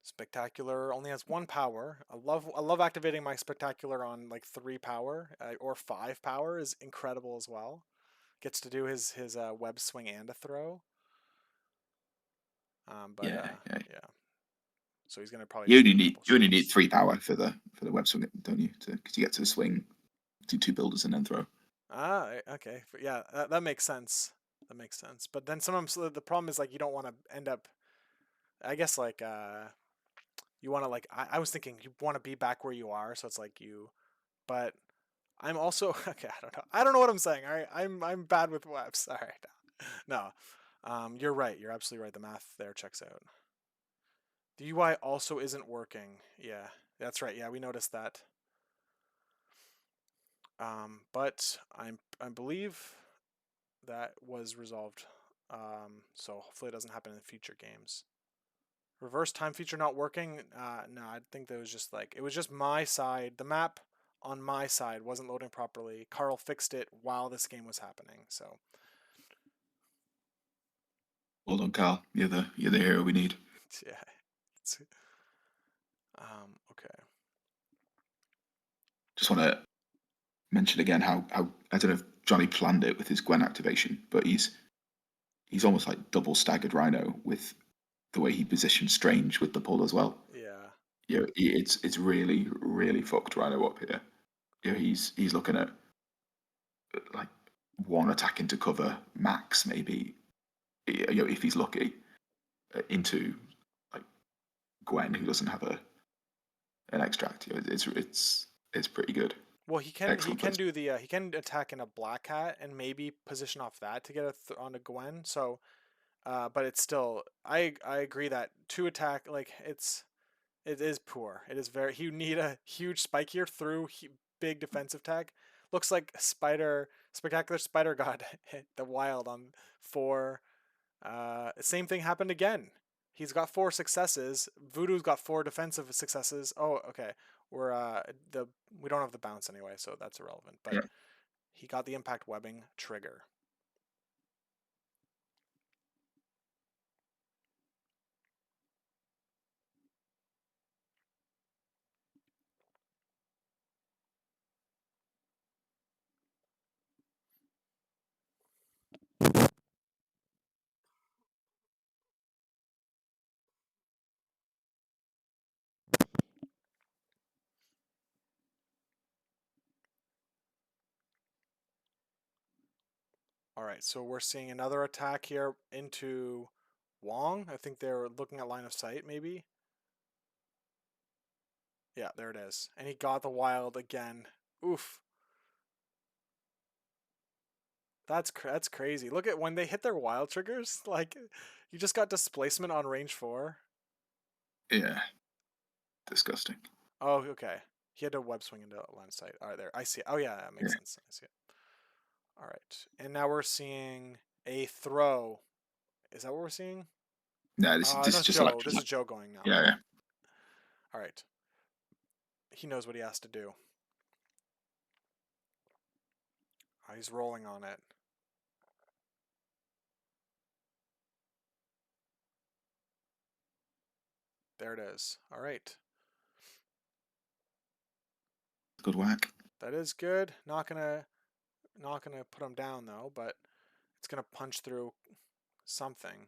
Spectacular only has one power. I love activating my spectacular on like 3 power or 5 power is incredible as well. Gets to do his web swing and a throw. But Yeah. Yeah. yeah. So he's gonna probably You just only do a need couple you only need shots. 3 power for the web swing, don't you? Because you get to the swing, do 2 builders and then throw. Okay. Yeah, that makes sense. That makes sense. But then sometimes the problem is like you don't want to end up. I guess like you want to like I was thinking you want to be back where you are, so it's like you. But I'm also okay. I don't know. I don't know what I'm saying. All right, I'm bad with webs. All right, no, you're right. You're absolutely right. The math there checks out. The UI also isn't working. Yeah, that's right. Yeah, we noticed that. But I believe that was resolved. So hopefully it doesn't happen in future games. Reverse time feature not working. No, I think that was just like it was just my side. The map on my side wasn't loading properly. Carl fixed it while this game was happening. So Well done, Carl. You're the hero we need. yeah. Okay. Just want to mention again how I don't know if Johnny planned it with his Gwen activation, but he's almost like double staggered Rhino with the way he positioned Strange with the pull as well. Yeah. It's really fucked Rhino up here. He's looking at like one attack into cover max maybe. If he's lucky, into like Gwen, who doesn't have an extract. It's pretty good. Well, he Excellent can place. do the he can attack in a black hat and maybe position off that to get onto Gwen. So, but it's still I agree that to attack like it is poor. It is very you need a huge spike here through big defensive tag. Looks like Spectacular Spider got hit the wild on 4. Same thing happened again. He's got 4 successes. Voodoo's got 4 defensive successes. Oh, okay. We're we don't have the bounce anyway, so that's irrelevant. But Yeah. he got the impact webbing trigger. All right, so we're seeing another attack here into Wong. I think they're looking at line of sight, maybe. Yeah, there it is. And he got the wild again. Oof. That's crazy. Look at when they hit their wild triggers. Like, you just got displacement on range 4. Yeah. Disgusting. Oh, okay. He had to web swing into line of sight. All right, there. I see it. Oh, yeah, that Yeah. makes sense. I see it. All right. And now we're seeing a throw. Is that what we're seeing? No, this No, is it's just Joe. like This is Joe going now. yeah, yeah. All right. He knows what he has to do. He's rolling on it. There it is. All right. Good whack. That is good. Not gonna put him down though, but it's gonna punch through something.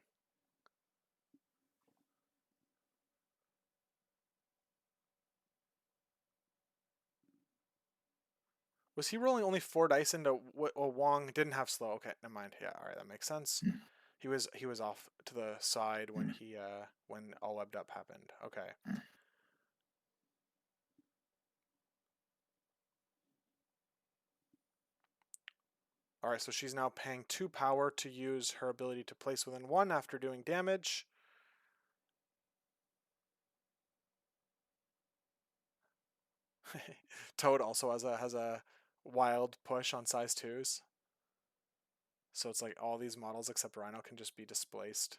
Was he rolling only 4 dice into Wong didn't have slow? Okay, never mind. Yeah, all right, that makes sense. Mm, He was off to the side when mm, he when all webbed up happened. Okay. mm. All right, so she's now paying 2 power to use her ability to place within 1 after doing damage. Toad also has a wild push on size 2s. So it's like all these models except Rhino can just be displaced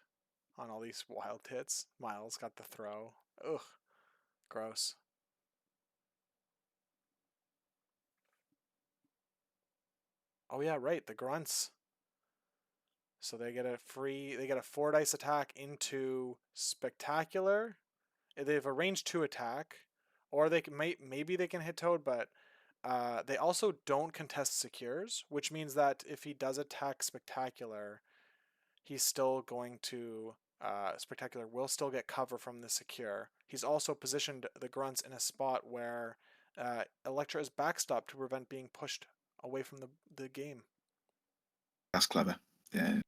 on all these wild hits. Miles got the throw. Ugh, gross. Oh yeah, right, the grunts. So they get a 4 dice attack into Spectacular. They have a range 2 attack, or maybe they can hit Toad, but they also don't contest secures, which means that if he does attack Spectacular, he's still going to Spectacular will still get cover from the secure. He's also positioned the grunts in a spot where Electra is backstopped to prevent being pushed away from the game. That's clever. Yeah.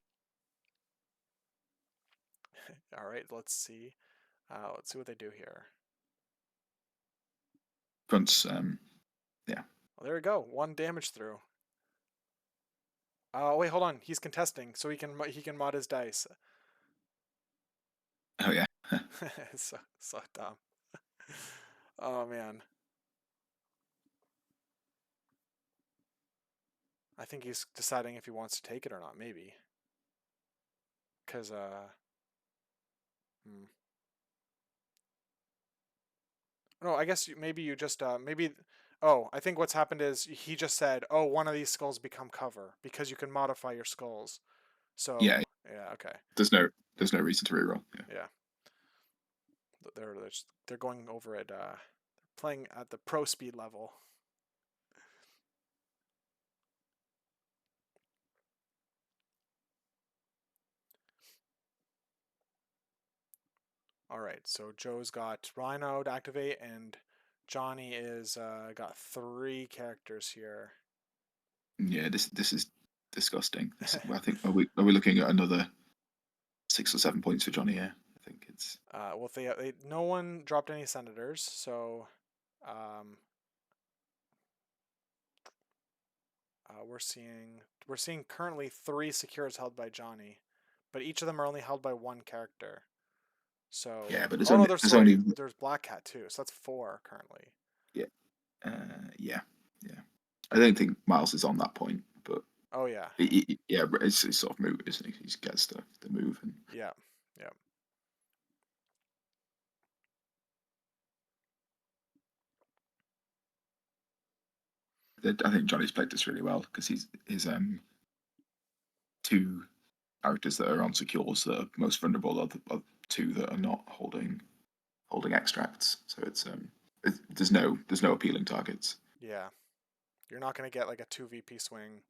All right, let's see. Let's see what they do here. Grunts. Yeah. Well, there we go. 1 damage through. Oh wait, hold on. He's contesting, so he can mod his dice. Oh yeah. so dumb. Oh man. I think he's deciding if he wants to take it or not. Maybe. Cause hmm. No, I guess maybe you just maybe. Oh, I think what's happened is he just said, "Oh, one of these skulls become cover because you can modify your skulls." Yeah. So yeah, okay, There's no reason to reroll. Yeah. yeah. They're going over it. Playing at the pro speed level. All right, so Joe's got Rhino to activate, and Johnny is got 3 characters here. Yeah. This is disgusting. I think are we looking at another 6 or 7 points for Johnny here? Right. Well, no one dropped any senators, so um, we're seeing currently 3 secures held by Johnny, but each of them are only held by one character. So, Yeah, but oh no, there's only there's Black Cat too, so that's 4 currently. yeah, yeah, yeah. I don't think Miles is on that point, but Oh yeah, yeah, it's sort of move, isn't he? He gets the move, and yeah, yeah. I think Johnny's played this really well because he's his 2 characters that are on secures that are most vulnerable are 2 that are not holding extracts. So there's no appealing targets. Yeah. You're not going to get like a 2 VP swing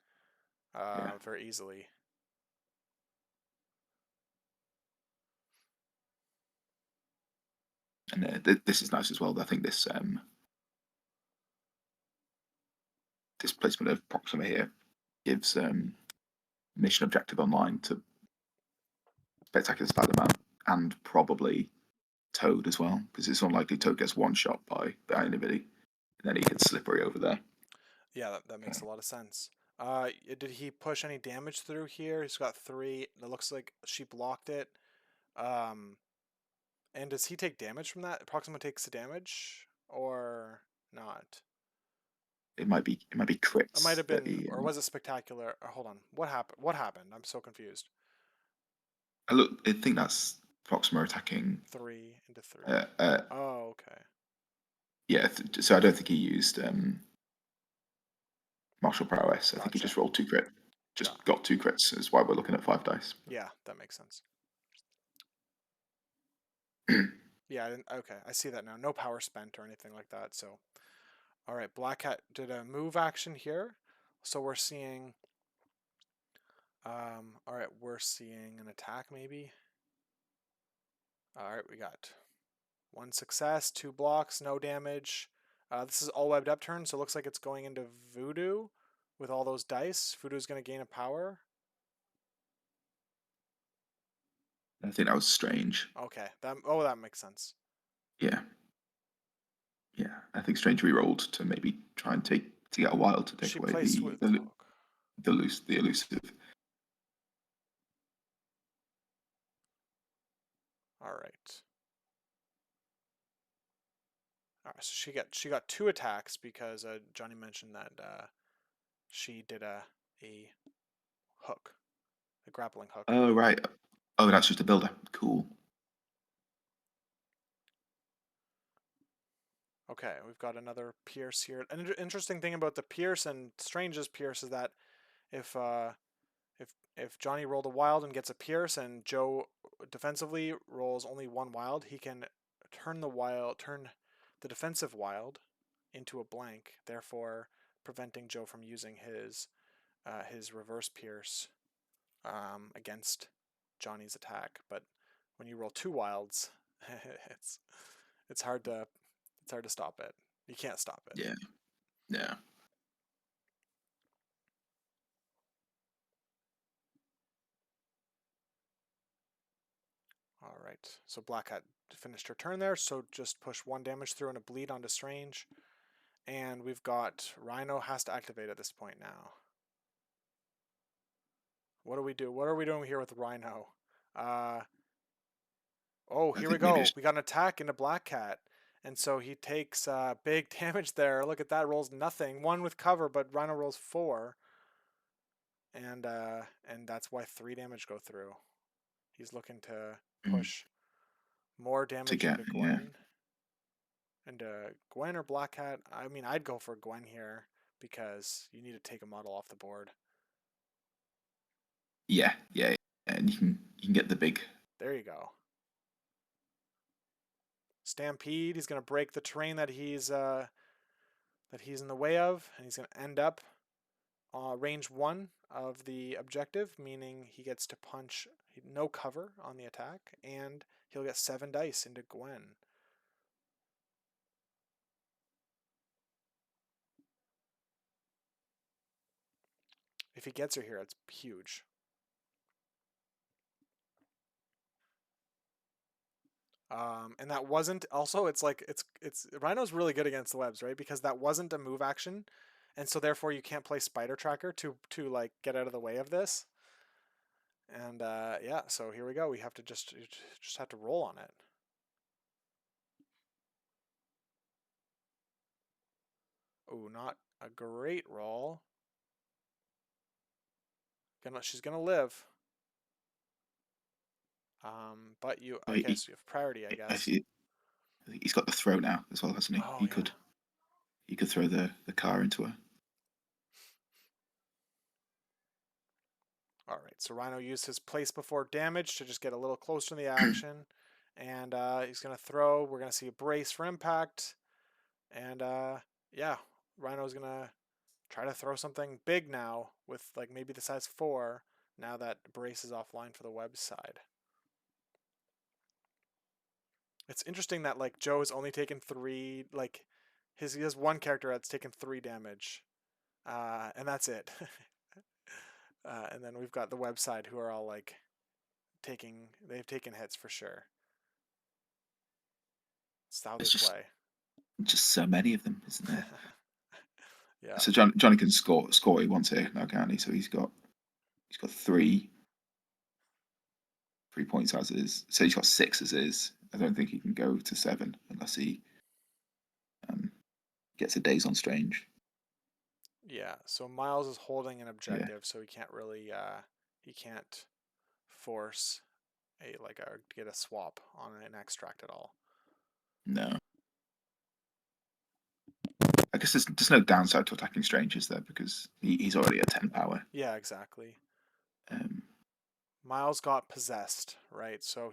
Yeah, very easily. and this is nice as well. I think this placement of Proxima here gives mission objective online to Spectacular Spider-Man and probably Toad as well, because it's unlikely Toad gets one shot by anybody, and then he hits Slippery over there. Yeah, that makes a lot of sense. Did he push any damage through here? He's got 3. It looks like she blocked it. Um, and does he take damage from that? Proxima takes the damage or not? It might be It might crits have that been, he. or was it spectacular? Hold on, what happened? What happened? I'm so confused. I think that's Proxima attacking. 3 into 3. Uh, uh, Oh, okay. yeah, so I don't think he used martial prowess. I think he Gotcha. just rolled 2 crit, Got. just got 2 crits. Is why we're looking at 5 dice. Yeah, that makes sense. Yeah, okay, I see that now. No power spent or anything like that. So, all right, Black Cat did a move action here. So we're seeing, all right, we're seeing an attack maybe. All right, we got 1 success, 2 blocks, no damage. This is all webbed up turn, so it looks like it's going into Voodoo with all those dice. Voodoo's going to gain a power. I think that was strange. Okay, that makes sense. Yeah, yeah. I think strange re-rolled to maybe try and to get a wild to take She away plays with. the elusive. All right. All right, so she got 2 attacks because Johnny mentioned that she did a hook, a grappling hook. Oh right. Oh, that's just a builder. Cool. Okay, we've got another Pierce here. An interesting thing about the Pierce and Strange's Pierce is that if if Johnny rolled a wild and gets a Pierce and Joe defensively rolls only 1 wild, he can turn the defensive wild into a blank, therefore preventing Joe from using his reverse Pierce against Johnny's attack. But when you roll 2 wilds, it's it's hard to stop it. You can't stop it. Yeah, yeah. All right. So Black Hat finished her turn there. So just push 1 damage through and a bleed onto Strange. And we've got Rhino has to activate at this point now. What do we do? What are we doing here with Rhino? Uh, oh, I here we think maybe go. We got an attack into Black Cat. And so he takes big damage there. Look at that. Rolls nothing. 1 with cover, but Rhino rolls 4. And that's why 3 damage go through. He's looking to push more to damage get into yeah. Gwen. And Gwen or Black Cat? I mean, I'd go for Gwen here because you need to take a model off the board. Yeah, yeah, and you can get the big. There you go. Stampede. He's going to break the terrain that he's in the way of, and he's going to end up range 1 of the objective, meaning he gets to punch no cover on the attack, and he'll get 7 dice into Gwen. If he gets her here, it's huge. And that wasn't also it's Rhino's really good against the webs, right? Because that wasn't a move action, and so therefore you can't play Spider Tracker to like get out of the way of this. And yeah, so here we go. We have to just have to roll on it. Oh, not a great roll. She's gonna live. But you, Oh, I guess you have priority, I I guess. see- I think he's got the throw now as well, hasn't he? Oh yeah. He could throw the car into her. All right. So Rhino used his place before damage to just get a little closer in the action, and he's gonna throw. We're gonna see a brace for impact, and yeah, Rhino's gonna try to throw something big now with like maybe the size 4. Now that brace is offline for the web side. It's interesting that like Joe has only taken 3, like he has one character that's taken 3 damage, and that's it. And then we've got the website who are all like they've taken hits for sure. It's how they There's play. just so many of them, isn't there? Yeah. So Johnny can score what he wants here now, can't he? So he's got 3 points as is. So he's got 6 as is. I don't think he can go to 7 unless he um, gets a Days on Strange. Yeah. So Miles is holding an Yeah, objective, so he can't really he can't force a get a swap on an extract at all. no. I guess there's no downside to attacking Strange, is there? Because he's already at 10 power. Yeah, exactly. Um, Miles got possessed, right? So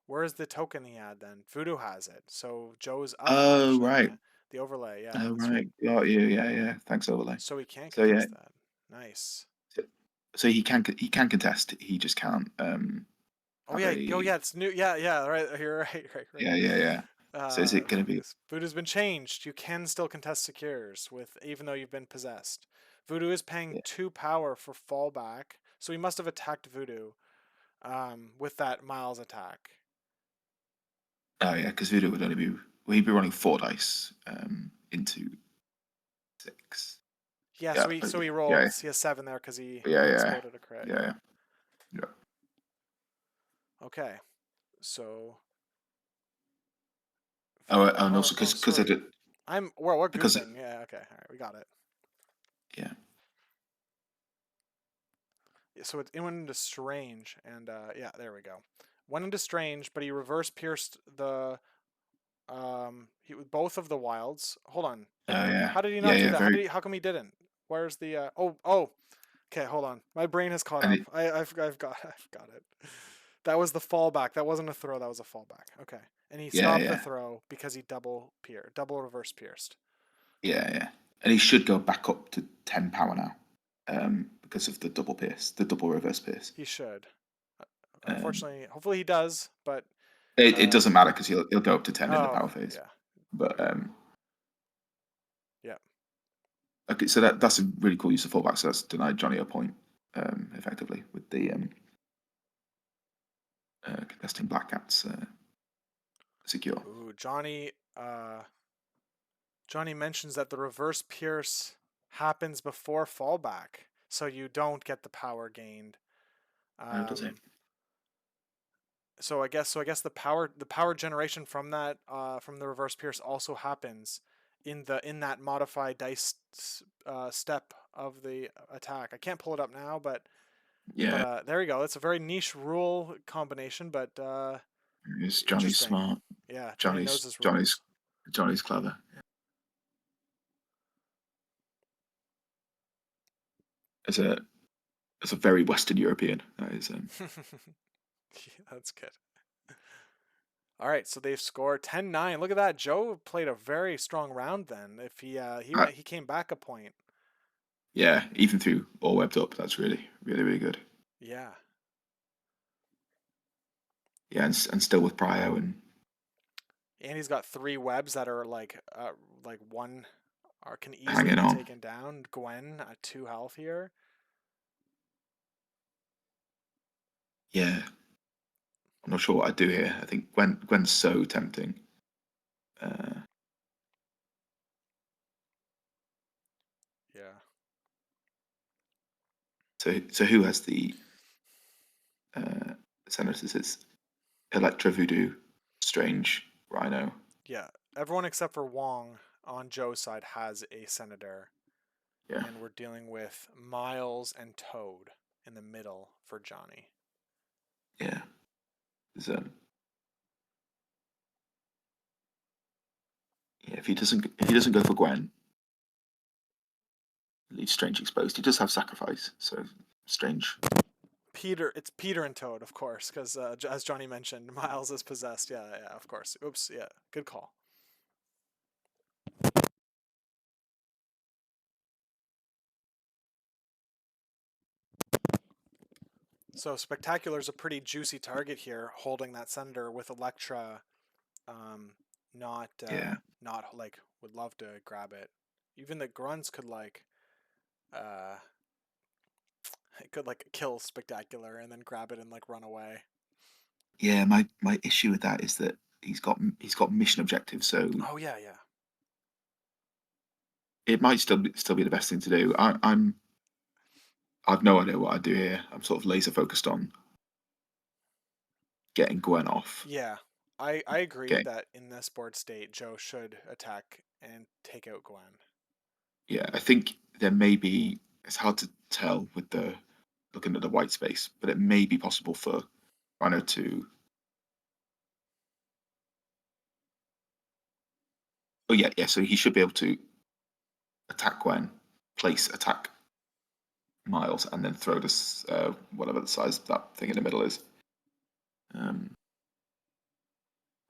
where's the token he had then? Voodoo has it. So Joe's up oh actually. right, Yeah. The overlay, yeah. oh So right, got you. Yeah. Thanks, overlay. he can't So yeah, contest that. Nice. so he can contest. He just can't Oh have yeah, a it's new. Yeah, right. You're right. yeah. So is it going to be? Voodoo's been changed. You can still contest secures with even though you've been possessed. Voodoo is paying Yeah. 2 power for fallback, so he must have attacked Voodoo with that Miles attack. Oh yeah, because Voodoo would only be he'd be running 4 dice into 6. Yeah, Yeah, so he rolled. yeah, He has 7 there because he yeah, exploded a crit. yeah, yeah. Okay, so Oh, Voodoo. and also Oh, because I sorry. did We're because goofing. Yeah. Okay. All right. We got it. yeah. So it went into strange, and yeah, there we go. Went into strange, but he reverse pierced the both of the wilds. Hold on. Yeah, How did he not do yeah. that? Very How come he didn't? Where's the oh. Okay, hold on. My brain has caught and up. I've got I've got it. That was the fallback. That wasn't a throw. That was a fallback. Okay, and he stopped the yeah, throw because he double reverse pierced. yeah. And he should go back up to 10 power now, because of the double pierce, the double reverse pierce. He should. Um, Unfortunately, hopefully he does, but it doesn't matter because he'll go up to 10 in the oh power phase. yeah, But yeah. okay, so that's a really cool use of fallback. So that's denied Johnny a point, effectively with the contesting Black Cat's secure. Ooh, Johnny mentions that the reverse pierce happens before fallback, so you don't get the power gained. How does it? Um, so I guess the power generation from that from the reverse pierce also happens in that modified dice step of the attack. I can't pull it up now, but Yeah, there you go. It's a very niche rule combination, but it's Johnny's interesting. smart. Yeah, Johnny knows Johnny's his Johnny's rules. Johnny's clever. As a very Western European, that is. That's good. All right, so they've scored 10-9. Look at that. Joe played a very strong round then. If he came back a point. Yeah, even through all webbed up, that's really good. Yeah. Yeah, and still with Prio And he's got 3 webs that are like one or can easily hanging be on. taken down. Gwen at 2 health here. Yeah, not sure what I'd do here. I think Gwen's so tempting. Uh, Yeah. so who has the senators? It's Electra, Voodoo, Strange, Rhino. Yeah. Everyone except for Wong on Joe's side has a senator, Yeah, and we're dealing with Miles and Toad in the middle for Johnny. yeah. There's, yeah, if he doesn't go for Gwen, leaves Strange exposed. He does have sacrifice, so Strange. It's Peter and Toad, of course, because as Johnny mentioned, Miles is possessed. Yeah, yeah, of course. Oops, yeah, good call. So Spectacular's a pretty juicy target here, holding that senator with Electra. Um, Yeah, not like would love to grab it. Even the grunts could like uh it could like kill Spectacular and then grab it and like run away. yeah. My issue with that is that he's got mission objectives, so Oh yeah, yeah. it might still be the best thing to do. I've no idea what I'd do here. I'm sort of laser focused on getting Gwen off. Yeah. I agree Getting that in this board state, Joe should attack and take out Gwen. Yeah, I think there may be. It's hard to tell with the looking at the white space, but it may be possible for Rhino to. Oh yeah, yeah. So he should be able to attack Gwen, place attack Miles, and then throw this whatever the size that thing in the middle is. Um,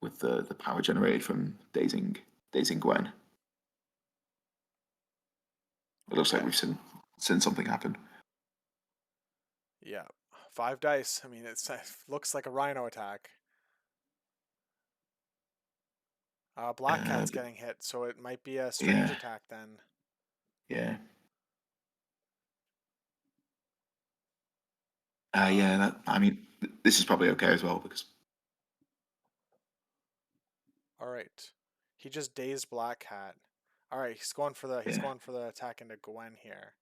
with the power generated from dazing Gwen. It looks like Okay. we've seen something happen. Yeah. 5 dice. I mean, it looks like a rhino attack. Black Cat's But getting hit, so it might be a strange yeah, attack then. yeah, Uh, yeah. I mean, this is probably okay as well because all right. He just dazed Black Cat. All right, he's yeah, going for the attack into Gwen here.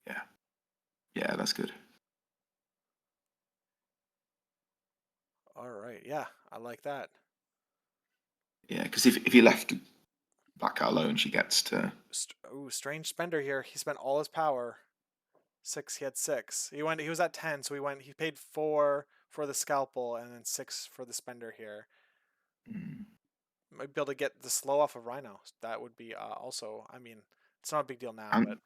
yeah, yeah. That's good. All right. Yeah, I like that. Yeah, because if you left Black Cat alone, she gets to. Ooh, strange spender here. He spent all his power. Six. He had six. He was at 10, so he paid 4 for the scalpel and then 6 for the spender here. Mm, Might be able to get the slow off of Rhino. That would be also. I mean, it's not a big deal now, but and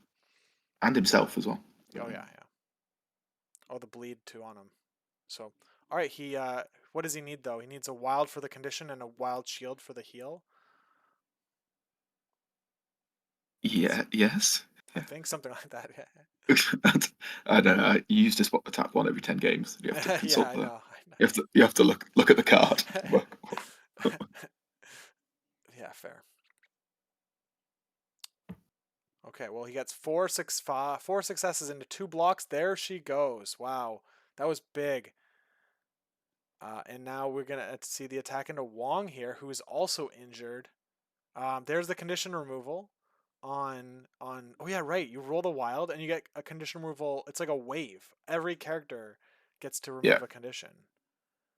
and himself as well. oh yeah, yeah. Oh, the bleed too on him. So, all right. What does he need though? He needs a wild for the condition and a wild shield for the heal. Yeah. Yes. I think something like that. I don't know. You used to spot the tap one every 10 games. You have to Yeah, yeah. consult I the. know. You have to look at the card. I know. Yeah, fair. Okay, well, he gets 4 successes into 2 blocks. There she goes. Wow, that was big. And now we're gonna see the attack into Wong here, who is also injured. There's the condition removal on. Oh yeah, right. You roll the wild and you get a condition removal. It's like a wave. Every character gets to Yeah, remove a condition.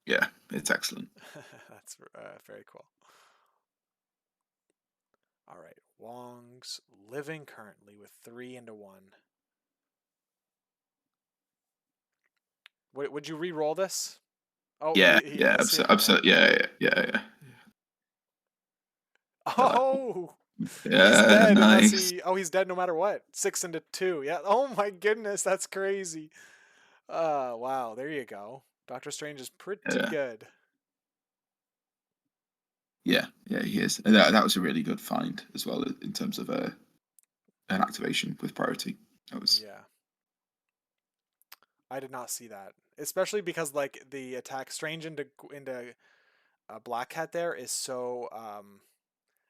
yeah. It's excellent. That's very cool. All right, Wong's living currently with 3 into 1. Would you re-roll this? Oh, Yeah, he yeah. does. Absolutely. Yeah, yeah, yeah, yeah. Oh, he's Yeah, dead unless nice. he. Oh, he's dead no matter what. 6 into 2. Yeah. Oh my goodness, that's crazy. Wow. There you go. Doctor Strange is pretty Yeah, good. yeah, yeah. He is, and that was a really good find as well in terms of an activation with priority. That was Yeah. I did not see that, especially because like the attack Strange into Black Cat there is so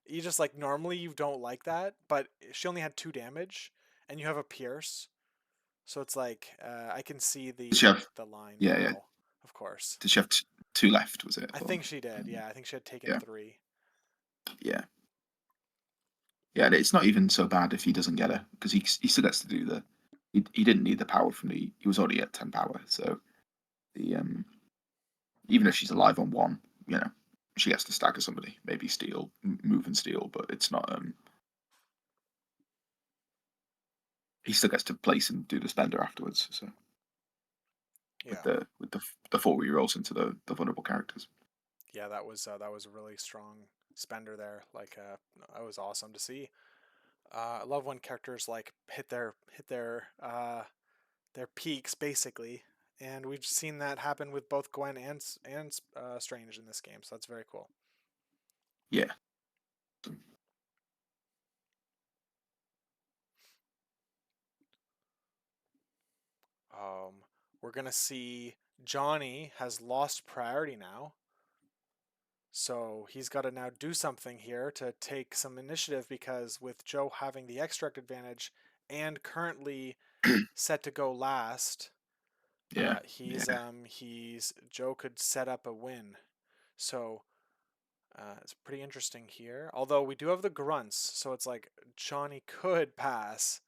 you just like normally you don't like that, but she only had 2 damage, and you have a pierce, so it's like I can see Chef. the line Yeah, yeah, now of course. Did she have two left? Was it? I Or, think she did. Yeah, I think she had taken yeah, 3. yeah, yeah. It's not even so bad if he doesn't get her because he still gets to do the. He didn't need the power from the. He was already at 10 power, so the even if she's alive on 1, you know, she gets to stagger somebody, maybe steal, move and steal, but it's not. He still gets to place and do the spender afterwards. So with Yeah. the 4 rerolls into the vulnerable characters. Yeah, that was a really strong spender there. Like that was awesome to see. I love when characters like hit their peaks basically, and we've seen that happen with both Gwen and Strange in this game. So that's very cool. Yeah. We're gonna see Johnny has lost priority now, so he's got to now do something here to take some initiative because with Joe having the extract advantage and currently set to go last, Yeah. Yeah. he's Joe could set up a win. So it's pretty interesting here. Although we do have the grunts, so it's like Johnny could pass,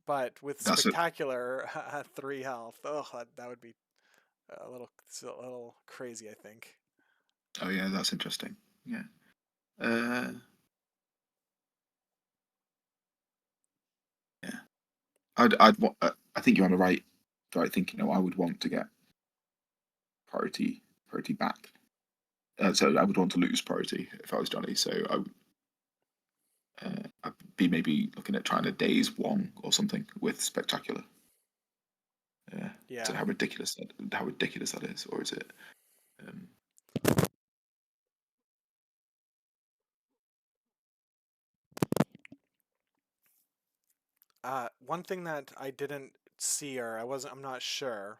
but with That's it. spectacular at 3 health, oh, that would be a little crazy, I think. Oh yeah, that's interesting. Yeah. Uh, yeah. I think you're on the right thinking. I would want to get priority back. So I would want to lose priority if I was Johnny. So I'd be maybe looking at trying to daze Wong or something with spectacular. Yeah. So Yeah. how ridiculous that is, or is it? Um, One thing that I didn't see, or I'm not sure.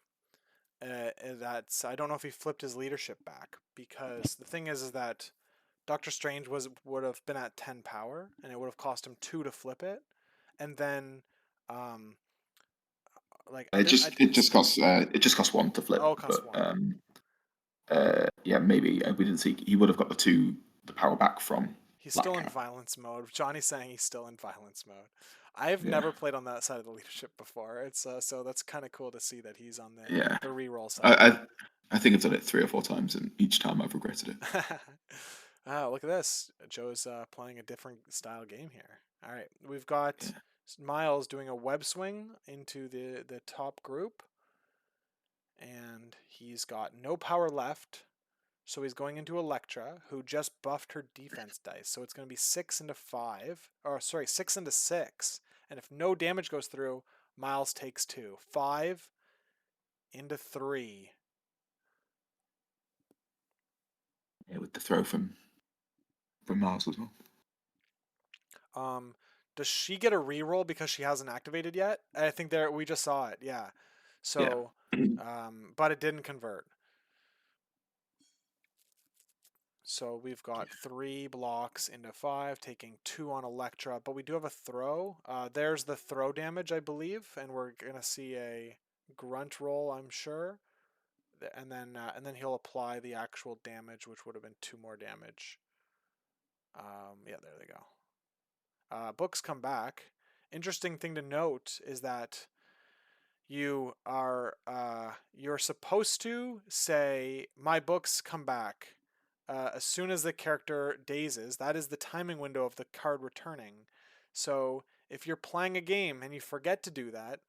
That's I don't know if he flipped his leadership back because the thing is that Doctor Strange would have been at 10 power and it would have cost him 2 to flip it, and then um like it I just it didn't just see. costs it just costs 1 to flip, Oh, it costs but 1. yeah, maybe we didn't see he would have got the power back from He's Black still in Cat. violence mode. Johnny's saying he's still in violence mode. I've Yeah, never played on that side of the leadership before. It's so that's kind of cool to see that he's on yeah. the reroll side. I, I I think I've done it 3 or 4 times, and each time I've regretted it. Oh, look at this. Joe's playing a different style game here. All right, we've got Yeah, Miles doing a web swing into the top group, and he's got no power left. So he's going into Electra, who just buffed her defense dice. So it's going to be 6 into 5, or sorry, 6 into 6. And if no damage goes through, Miles takes 2. 5 into 3. yeah, with the throw from Mars as well. Um, does she get a reroll because she hasn't activated yet? I think there we just saw it. Yeah. Yeah, So, but it didn't convert. So we've got 3 blocks into 5, taking 2 on Electra, but we do have a throw. There's the throw damage, I believe, and we're gonna see a grunt roll, I'm sure, and then he'll apply the actual damage, which would have been 2 more damage. Yeah, there they go. Books come back. Interesting thing to note is that you're supposed to say my books come back as soon as the character dazes. That is the timing window of the card returning. So if you're playing a game and you forget to do that,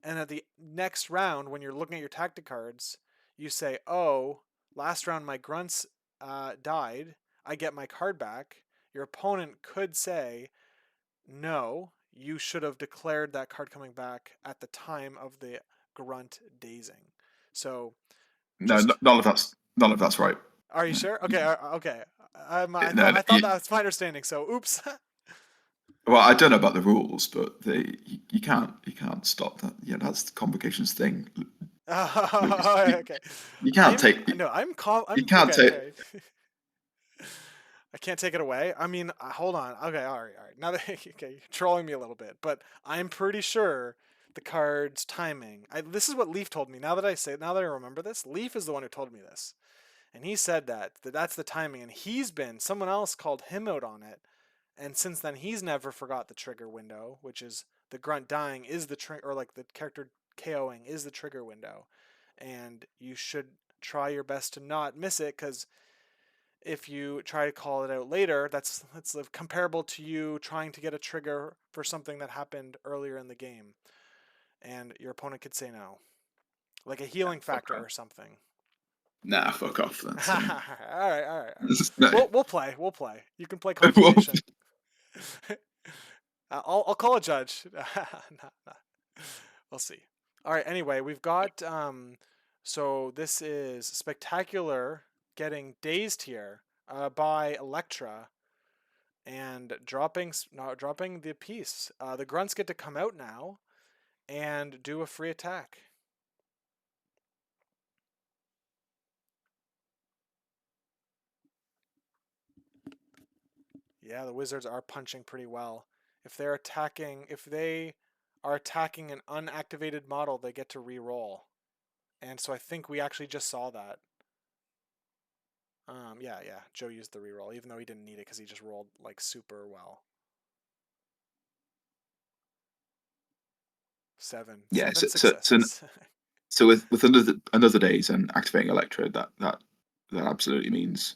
and at the next round when you're looking at your tactic cards, you say, "Oh, last round my grunts died. I get my card back." Your opponent could say, no, you should have declared that card coming back at the time of the grunt dazing. So no, just none of that's right. are you No, sure? Okay, okay. no, I thought that was my understanding. So oops. well, I don't know about the rules, but you can't stop that. Yeah, that's the Convocation's thing, Lucas. Okay. You can't take you I'm can't okay. take. Okay. I can't take it away. I mean, hold on. Okay, all right. Now that okay, you're trolling me a little bit, but I'm pretty sure the cards, timing. This is what Leaf told me. Now that I remember this, Leaf is the one who told me this, and he said that's the timing. And someone else called him out on it, and since then he's never forgot the trigger window, which is the grunt dying is the trigger, or like the character KOing is the trigger window, and you should try your best to not miss it because if you try to call it out later, that's comparable to you trying to get a trigger for something that happened earlier in the game, and your opponent could say no, like a Yeah, healing fuck factor off. or something. Nah, fuck off. That's All right, all right, all right. no. We'll play. We'll play. You can play Convocation. I'll call a judge. Nah, nah. We'll see. All right. Anyway, we've got so this is spectacular getting dazed here by Electra and dropping the piece. The grunts get to come out now and do a free attack. Yeah, the wizards are punching pretty well. If they are attacking an unactivated model, they get to re-roll. And so I think we actually just saw that. Yeah. Joe used the reroll, even though he didn't need it because he just rolled like super well. Yeah. Seven successes. So with another days and activating Electro, that absolutely means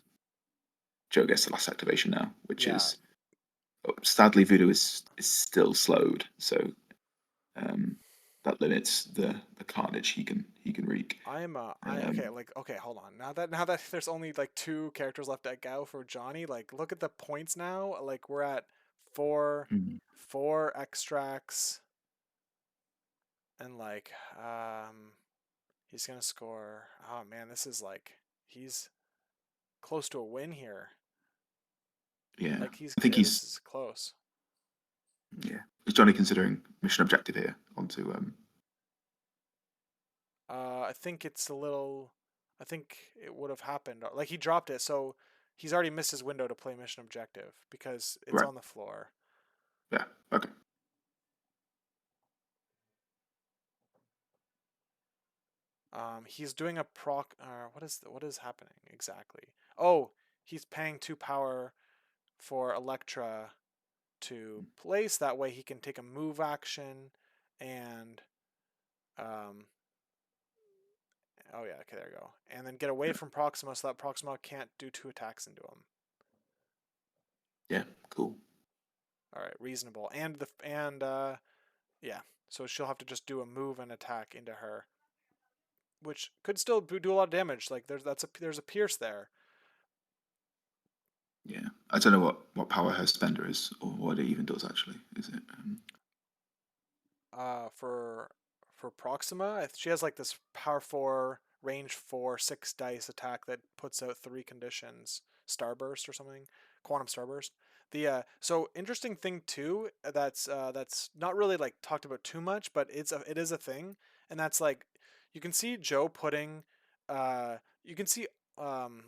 Joe gets the last activation now, which Yeah, is sadly Voodoo is still slowed, so um, that limits the carnage he can wreak. I okay, Um, like okay, hold on. Now that there's only like two characters left at Gao for Johnny, like look at the points now. Like we're at four hmm, four extracts and like he's gonna score. Oh man, this is like he's close to a win here. yeah, Like he's I think yeah, this is close. yeah. Is Johnny considering mission objective here onto I think it's a little. I think it would have happened. Like he dropped it, so he's already missed his window to play mission objective because it's right? on the floor. Yeah, okay, He's doing a proc. What is happening exactly? Oh, he's paying 2 power for Electra to place. That way he can take a move action, and um. Oh yeah, okay, there you go. And then get away from Proxima so that Proxima can't do 2 attacks into him. yeah, cool. All right, reasonable. Yeah, so she'll have to just do a move and attack into her, which could still do a lot of damage. Like there's a pierce there. Yeah, I don't know what power her spender is or what it even does actually. Is it? For Proxima, she has like this power 4, range 4, 6 dice attack that puts out 3 conditions. Starburst or something, quantum starburst. The so interesting thing too that's not really like talked about too much, but it is a thing, and that's like you can see Joe putting you can see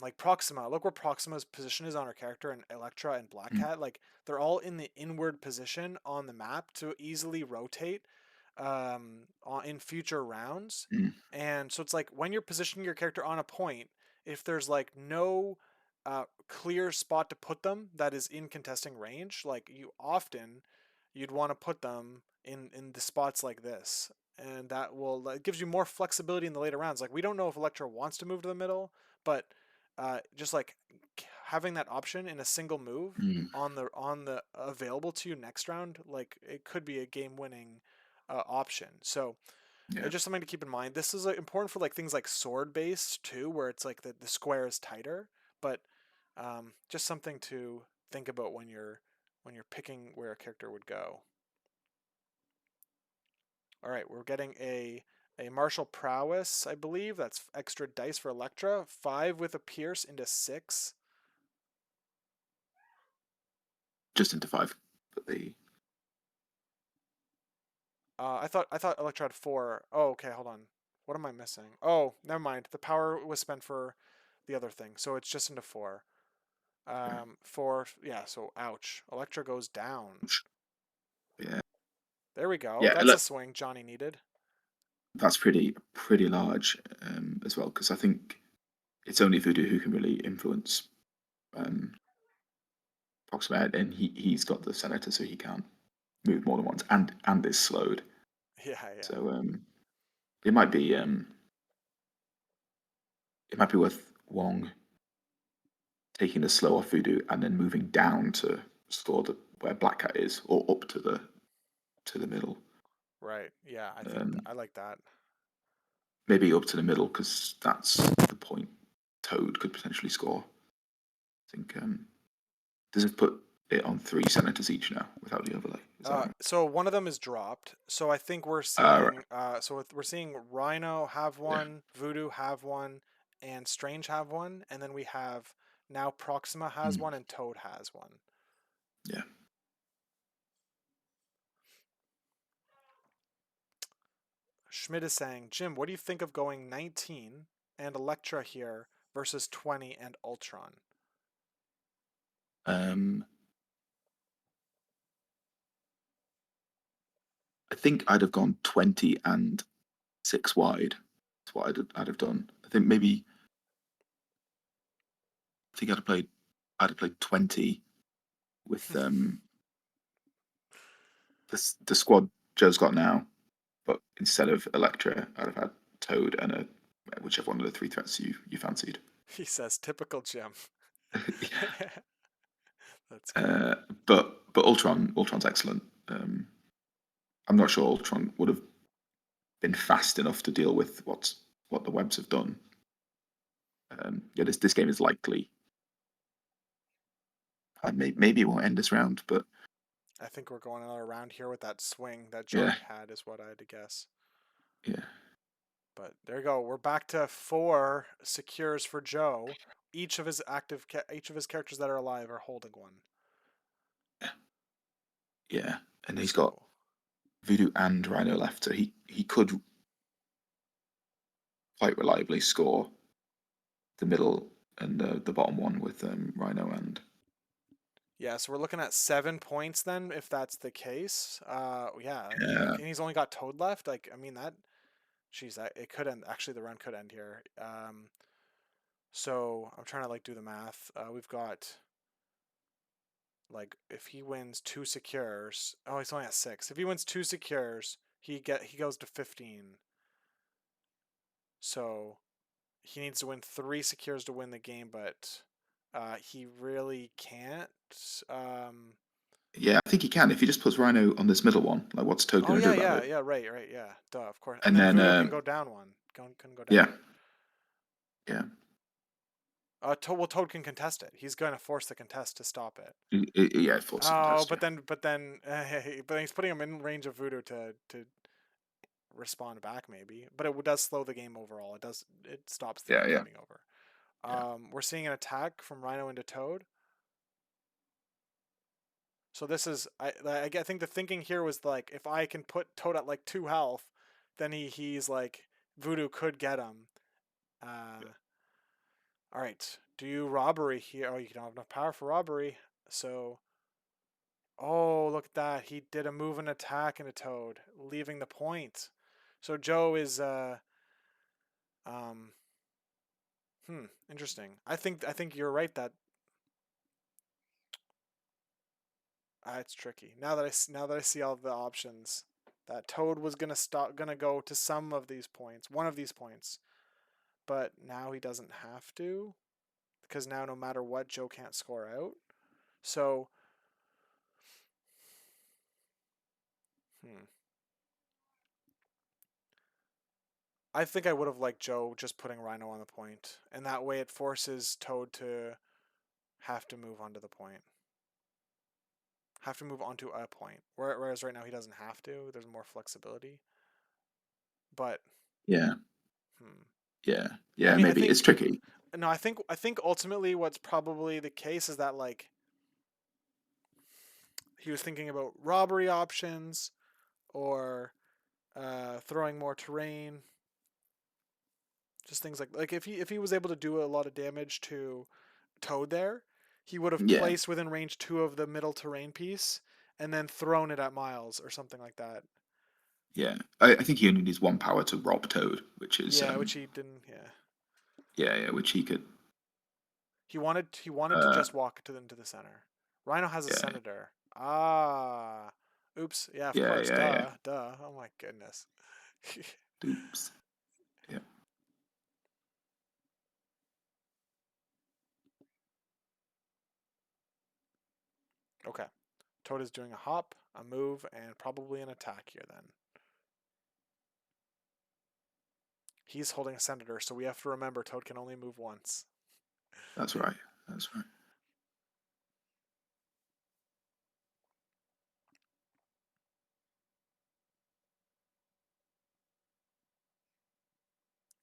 like Proxima. Look where Proxima's position is on her character, and Electra and Black Mm, Cat. Like they're all in the inward position on the map to easily rotate in future rounds. mm, And so it's like when you're positioning your character on a point, if there's like no clear spot to put them that is in contesting range, like you'd want to put them in the spots like this, and it gives you more flexibility in the later rounds. Like we don't know if Electra wants to move to the middle, but just like having that option in a single move mm, on the available to you next round, like it could be a game winning option. So yeah, it's just something to keep in mind. This is important for like things like sword based too, where it's like the square is tighter, but just something to think about when you're picking where a character would go. All right, we're getting a martial prowess, I believe. That's extra dice for Electra. 5 with a pierce into 6. just into five. But the I thought Electra had 4. Oh, okay, hold on. What am I missing? Oh, never mind. The power was spent for the other thing, so it's just into 4. Yeah. So ouch. Electra goes down. yeah, There we go. Yeah, That's a swing Johnny needed. that's pretty large as well, because I think it's only Voodoo who can really influence um, Proxima, and he's got the Senator, so he can't move more than once, and is slowed. Yeah, yeah. So it might be worth Wong taking the slow off Voodoo and then moving down to score where Black Cat is, or up to the middle. Right. Yeah, I think Um, I like that. Maybe up to the middle, because that's the point Toad could potentially score. I think does it put it on 3 senators each now without the overlay? Is that right? So one of them is dropped. So I think we're Right. seeing. We're seeing Rhino have Yeah. one, Voodoo have one, and Strange have one, and then we have now Proxima has Mm, one and Toad has one. yeah. Schmidt is saying, Jim, what do you think of going 19 and Electra here versus 20 and Ultron? Um, I think I'd have gone 20 and 6 wide. That's what I'd have done. I think maybe I think I'd have played 20 with the squad Joe's got now, but instead of Electra, I'd have had Toad and whichever one of the 3 threats you fancied. He says, typical Jim. That's great. uh, but Ultron's excellent. I'm not sure Ultron would have been fast enough to deal with what the webs have done. Yeah, this game is likely. Maybe it won't end this round, but I think we're going another round here with that swing that yeah, Johnny had, is what I had to guess. yeah, But there you go. We're back to 4 secures for Joe. Each of his characters that are alive are holding one. yeah. And he's got So Voodoo and Rhino left, so he could quite reliably score the middle and the bottom one with Rhino and yeah, so we're looking at 7 points then, if that's the case. Yeah, I mean, uh, and he's only got Toad left. Like, I mean that. Jeez, it could end. Actually, the run could end here. So I'm trying to like do the math. We've got like if he wins 2 secures. Oh, he's only at 6. If he wins 2 secures, he goes to 15. So he needs to win 3 secures to win the game, but he really can't. Um, yeah. I think he can if he just puts Rhino on this middle one. Like, what's Toad oh going to do yeah, about yeah, it? yeah. Right, right, yeah. Duh, of course. And And then then Voodoo can go down one. Can go yeah, down. yeah, Toad can contest it. He's going to force the contest to stop it. yeah, force the Oh, contest. Yeah, but then he's putting him in range of Voodoo to respond back maybe. But it does slow the game overall. It stops the yeah, game yeah, from being over. yeah. We're seeing an attack from Rhino into Toad. So this is I think the thinking here was like if I can put Toad at like 2 health, then he's like Voodoo could get him. All right, do robbery here. Oh, you don't have enough power for robbery. So oh, look at that. He did a move and attack into Toad, leaving the point. So Joe is um interesting. I think you're right that it's tricky. Now that I see all the options, that Toad was gonna go to some of these points, one of these points, but now he doesn't have to because now no matter what, Joe can't score out. So, hmm, I think I would have liked Joe just putting Rhino on the point, and that way it forces Toad to have to move onto the point, have to move onto a point. Whereas right now he doesn't have to. There's more flexibility, but Yeah, hmm. yeah, I yeah. mean, I Maybe it's think tricky. no, I think ultimately what's probably the case is that like he was thinking about robbery options or throwing more terrain, just things like if he was able to do a lot of damage to Toad there, he would have Yeah, placed within range 2 of the middle terrain piece, and then thrown it at Miles or something like that. Yeah, I think he only needs one power to rob Toad, which is Yeah, which he didn't. Yeah, yeah, which he could. he wanted to Uh, just walk to into the center. Rhino has a yeah, senator. Ah, oops. Yeah, of yeah, course. yeah, yeah. Duh. Oh my goodness. Oops. Yeah. Okay. Toad is doing a hop, a move, and probably an attack here then. He's holding a senator, so we have to remember Toad can only move once. That's right. That's right.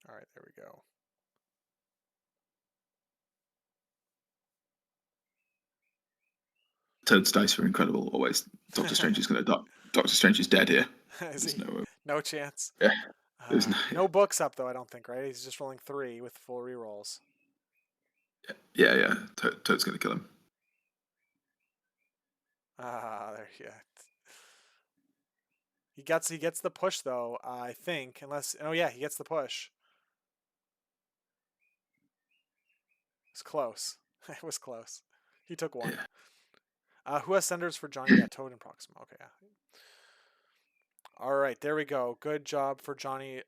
All right, there we go. Toad's dice are incredible. Always. Doctor Strange is going to die. Doctor Strange is dead here. Is There's he? no. No chance. Yeah. There's no. No books up though, I don't think, right? He's just rolling 3 with full rerolls. Yeah. Toad's going to kill him. There, yeah. He gets the push though, I think, unless oh yeah, he gets the push. It's close. It was close. He took one. Yeah. Who has senders for Johnny? Yeah, Toad and Proxima. Okay, yeah. All right, there we go. Good job for Johnny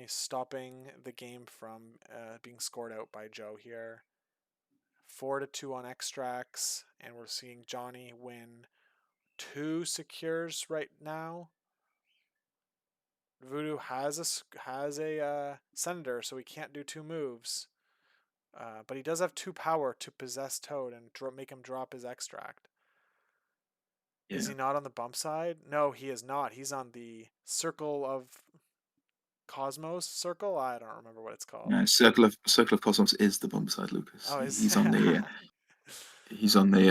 stopping the game from being scored out by Joe here. 4-2 on extracts, and we're seeing Johnny win 2 secures right now. Voodoo has a senator, so he can't do 2 moves. But he does have 2 power to possess Toad and make him drop his extract. Is Yeah. he not on the bump side? No, he is not. He's on the Circle of Cosmos circle. I don't remember what it's called. No, Circle of Cosmos is the bump side, Lucas. Oh, is He's on the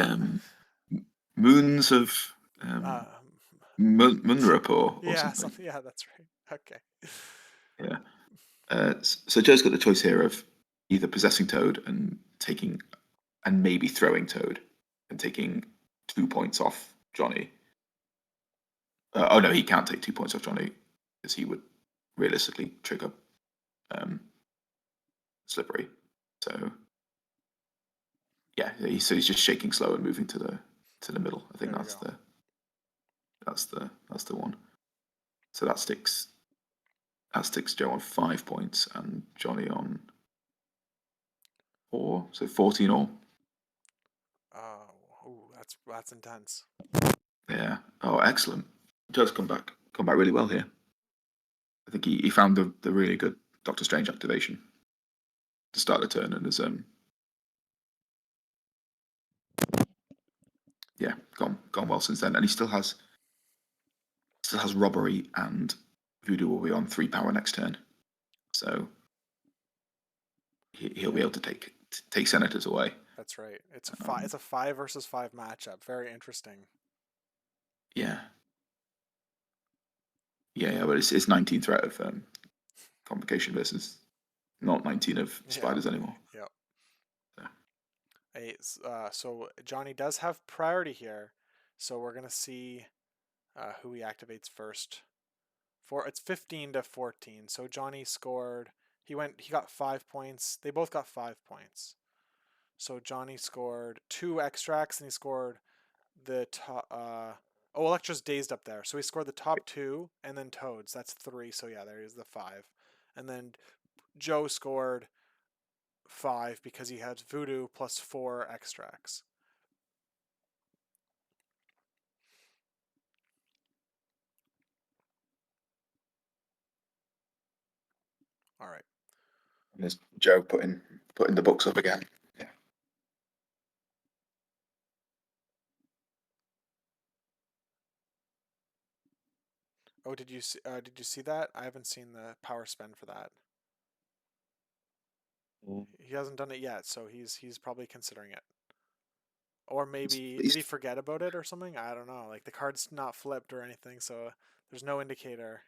moons of um, uh, Munrap or yeah, something. something. Yeah, that's right. Okay. Yeah. So Joe's got the choice here of either possessing Toad and taking and maybe throwing Toad and taking 2 points off Johnny. Oh no, he can't take 2 points off Johnny because he would realistically trigger um, Slippery. So yeah, so he's just shaking slow and moving to the middle. I think There we that's go. the one. So that sticks Joe on 5 points and Johnny on 4. So 14 all. Oh, that's intense. Yeah. Oh, excellent. Joe's come back really well here. I think he found the really good Doctor Strange activation to start the turn and has yeah gone well since then. And he still has robbery and voodoo will be on 3 power next turn. So he'll be Yeah, able to take senators away. that's right. It's a five. Um, It's a 5 versus 5 matchup. Very interesting. yeah. Yeah, but it's 19 threat of Convocation versus not 19 of Yeah. spiders anymore. Yeah. So, So Johnny does have priority here, so we're gonna see who he activates first. It's 15-14. So Johnny scored. He got 5 points. They both got 5 points. So Johnny scored 2 extracts and he scored the top. Oh, Electra's dazed up there. So he scored the top 2 and then Toads. That's 3. So yeah, there is the 5. And then Joe scored 5 because he had Voodoo plus 4 extracts. All right. and there's Joe putting the books up again. Yeah. Oh, did you see that? I haven't seen the power spend for that. He hasn't done it yet, so he's probably considering it. Or maybe did He's he forget about it or something? I don't know. Like the card's not flipped or anything, so there's no indicator.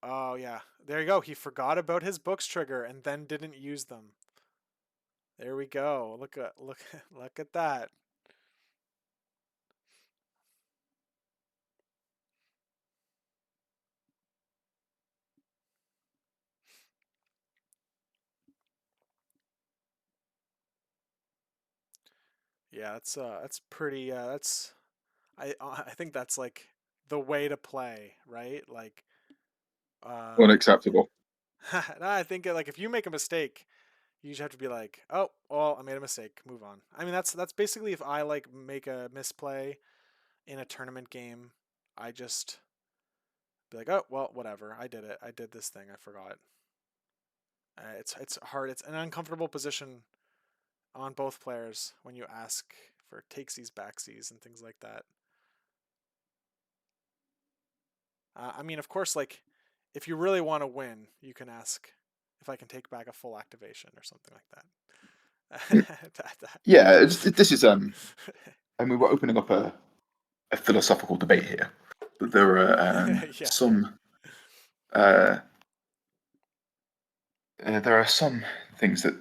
Oh yeah, there you go. He forgot about his books trigger and then didn't use them. There we go. Look at that. Yeah, that's pretty. I think that's like the way to play, right? Like, um, Unacceptable. no, I think like if you make a mistake, you just have to be like, oh, well, I made a mistake, move on. I mean, that's basically if I like make a misplay in a tournament game, I just be like, oh, well, whatever, I did it, I did this thing, I forgot. It's hard. It's an uncomfortable position on both players when you ask for takesies, backsies, and things like that. I mean, of course, like if you really want to win, you can ask if I can take back a full activation or something like that. Yeah, this is I mean, we're opening up a philosophical debate here. But there are Yeah, uh, there are some things that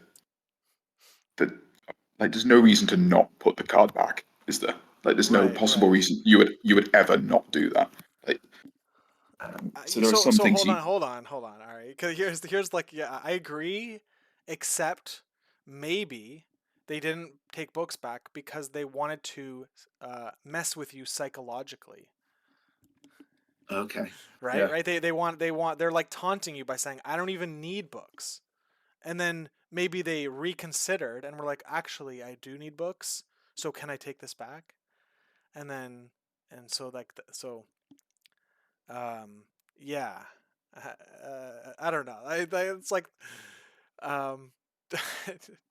like there's no reason to not put the card back, is there? Like there's no right, possible right. reason you would ever not do that. Like so there are So some so things you hold on. All right, because here's like yeah, I agree, except maybe they didn't take books back because they wanted to mess with you psychologically. okay. Right, Yeah. right. They're like taunting you by saying I don't even need books, and then maybe they reconsidered and were like, actually, I do need books, so can I take this back? And then and so like so um yeah, I don't know. It's like um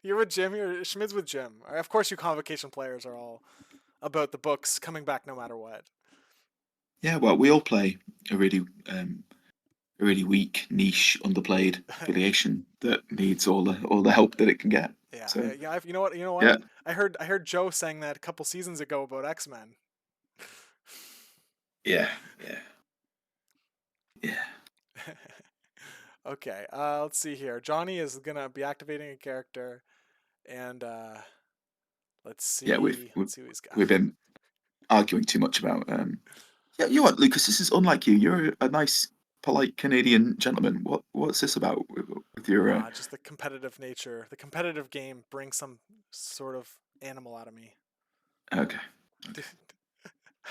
you're with Jim. You're Schmidt's with Jim. Of course, you convocation players are all about the books coming back no matter what. Yeah, well, we all play a really um, a really weak, niche, underplayed affiliation that needs all the help that it can get. Yeah, So yeah. You know what? You know what? yeah, I heard Joe saying that a couple seasons ago about X Men. yeah, yeah, yeah, Okay, let's see here. Johnny is gonna be activating a character, and let's yeah. see. Let's see what he's got. We've been arguing too much about. Yeah, you know what, Lucas? This is unlike you. You're a nice, polite Canadian gentleman. What's this about with your? Just the competitive nature. The competitive game brings some sort of animal out of me. Okay, okay,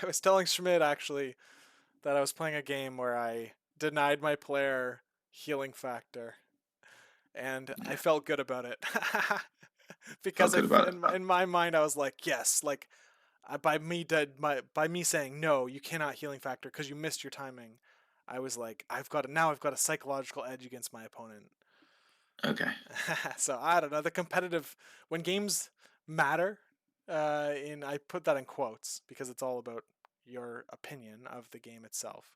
I was telling Schmidt actually that I was playing a game where I denied my player healing factor, and I yeah, felt good about it felt because good about it. in my mind I was like, yes, like by me saying no, you cannot healing factor because you missed your timing. I was like, I've got a psychological edge against my opponent. Okay, So I don't know the competitive when games matter. In I put that in quotes because it's all about your opinion of the game itself.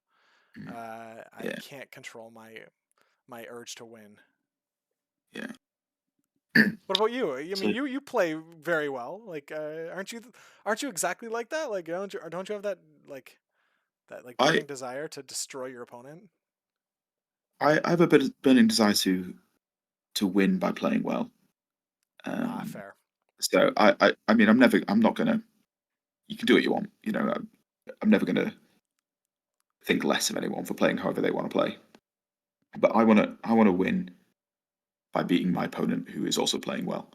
mm, I yeah, can't control my urge to win. yeah. What about you? I mean, So you play very well. Like, aren't you exactly like that? Like, don't you have like that like I burning desire to destroy your opponent? I have a bit of burning desire to win by playing well. Ah, Um, fair. so I mean, I'm not gonna. You can do what you want. You know, I'm never gonna think less of anyone for playing however they want to play. But I want to win by beating my opponent who is also playing well.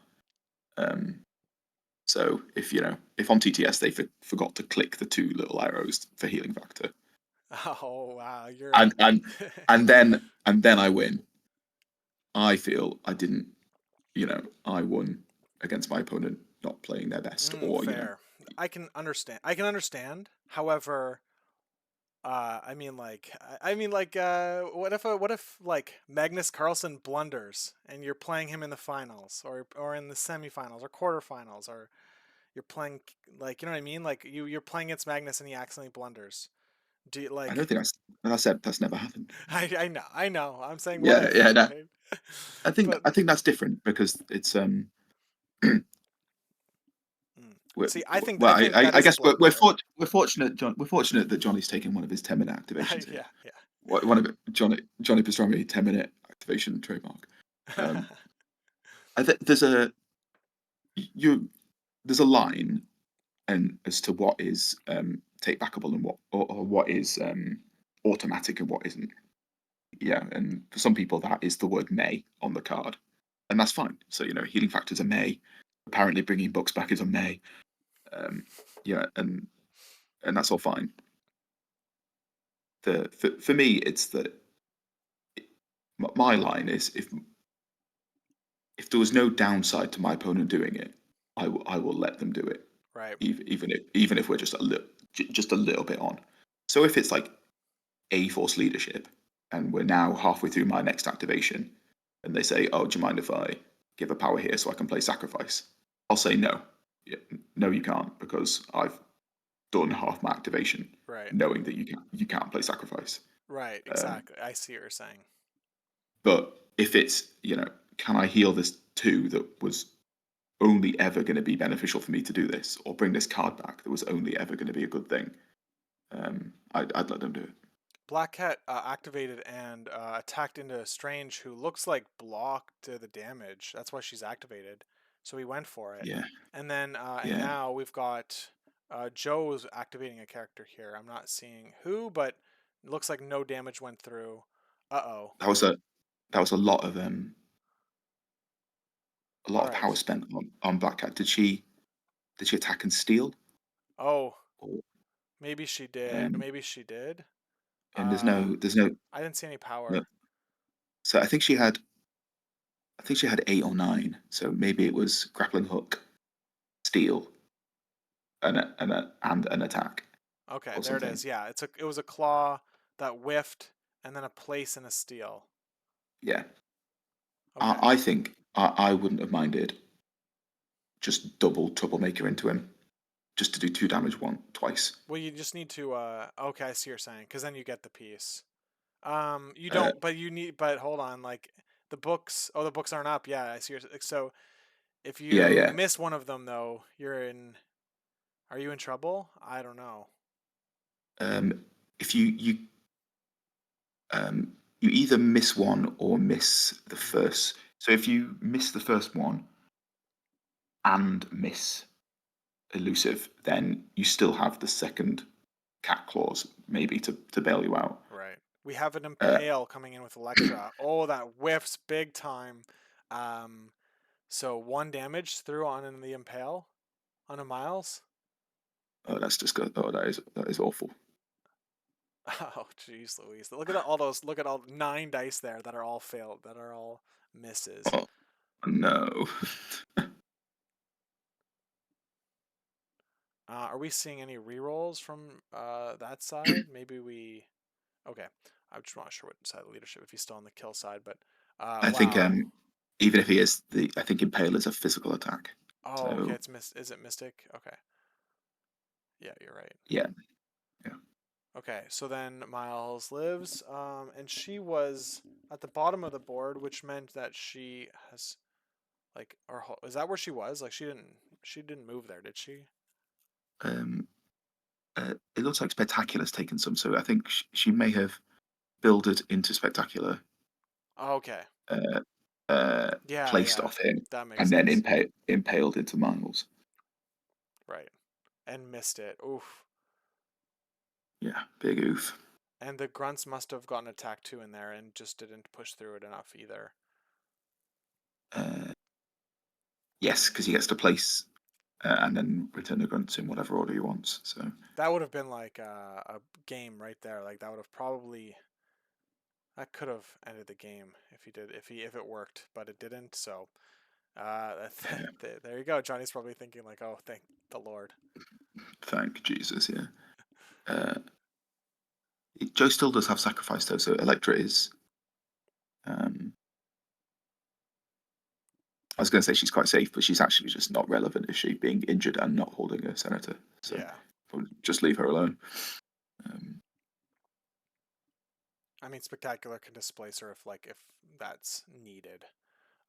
Um, so if you know if on TTS they forgot to click the two little arrows for healing factor, Oh wow, you're and and and then I win, I feel I didn't. You know, I won against my opponent not playing their best, or you know, fair. I can understand. I can understand. However, what if like Magnus Carlsen blunders and you're playing him in the finals or in the semifinals or quarterfinals or you're playing like you know what I mean? Like you're playing against Magnus and he accidentally blunders. Do you I don't like? think I said that's never happened. I know. I'm saying what Yeah, if, yeah, no. right? But I think that's different because it's mm. we're, See, I well, think that I is a guess blunder. we're fortunate, John. We're fortunate that Johnny's taking one of his 10-minute activations here. Yeah, One of it, Johnny Pastrami 10-minute activation trademark. yeah. Um, I think you there's a line and as to what is take backable and or what is automatic and what isn't. Yeah, and for some people that is the word may on the card, and that's fine. So you know, healing factors are may. Apparently, bringing books back is a may. Um, yeah, and that's all fine. For me, it's that my line is if there was no downside to my opponent doing it, I will let them do it, Right. even if we're just a little bit on. So if it's like A force leadership, and we're now halfway through my next activation, and they say, "Oh, do you mind if I give a power here so I can play sacrifice?" I'll say no. Yeah, no, you can't because I've done half my activation, Right. knowing that you can't play sacrifice. Right. Um, Exactly. I see what you're saying. but if it's can I heal this two that was only ever going to be beneficial for me to do this, or bring this card back that was only ever going to be a good thing? I'd let them do it. Black Cat activated and attacked into Strange, who looks like blocked the damage. That's why she's activated. So he went for it, Yeah, and then and yeah. now we've got Joe's activating a character here. I'm not seeing who, but it looks like no damage went through. Uh oh. That was a All lot of right. power spent on Black Cat. Did she attack and steal? Oh, Or, maybe she did. um, Maybe she did. and Uh, there's no I didn't see any no. power. So I think she had 8 or 9. So maybe it was grappling hook, steal, and an attack Okay, or there it something. is. Yeah, it was a claw that whiffed, and then a place and a steal. Yeah, Okay. I think I wouldn't have minded just double troublemaker into him just to do 2 damage twice. Well, you just need to. Okay, I see what you're saying, because then you get the piece. You Uh, don't, but you need. But hold on, like the books. Oh, the books aren't up. Yeah, I see. So if yeah, you yeah. miss one of them, though, you're in. Are you in trouble? I don't know. If you either miss one or miss the Hmm. first. So if you miss the first one and miss elusive, then you still have the second cat clause maybe to bail you out. Right. We have an Uh, impale coming in with Electra. Oh, that whiffs big time. Um, so one damage through on in the impale on a Miles. oh, that's just good. Oh, that is awful. Oh, jeez, Louise. Look at all those. Look at all 9 dice there that are all failed. That are all misses. Oh no. Are we seeing any rerolls from that side? Maybe we. Okay, I'm just not sure what side of leadership. If he's still on the kill side, but I think wow. even if he is I think impale is a physical attack. Oh, okay. So It's Is it Mystic? Okay. Yeah, you're right. yeah, yeah. Okay, so then Miles lives, and she was at the bottom of the board, which meant that she has like, or is that where she was? Like, she didn't move there, did she? Um, it looks like Spectacular's taken some, so I think she may have builded into Spectacular, Oh, okay. uh, uh, Yeah, placed yeah, off him, that makes and then sense. impaled into Miles. Right, and missed it. Oof. Yeah, big oof. And the grunts must have gotten attacked too in there, and just didn't push through it enough either. Uh, yes, because he gets to place and then return the grunts in whatever order he wants. So That would have been like a game right there. Like that would have probably that could have ended the game if he did if it worked, but it didn't. So yeah, there you go. Johnny's probably thinking like, oh, thank the Lord. thank Jesus. Yeah. Uh, Joe still does have sacrifice though, so Electra is. Um, I was going to say she's quite safe, but she's actually just not relevant, is she? Being injured and not holding a senator, so Yeah, probably just leave her alone. Um, I mean, Spectacular can displace her if that's needed.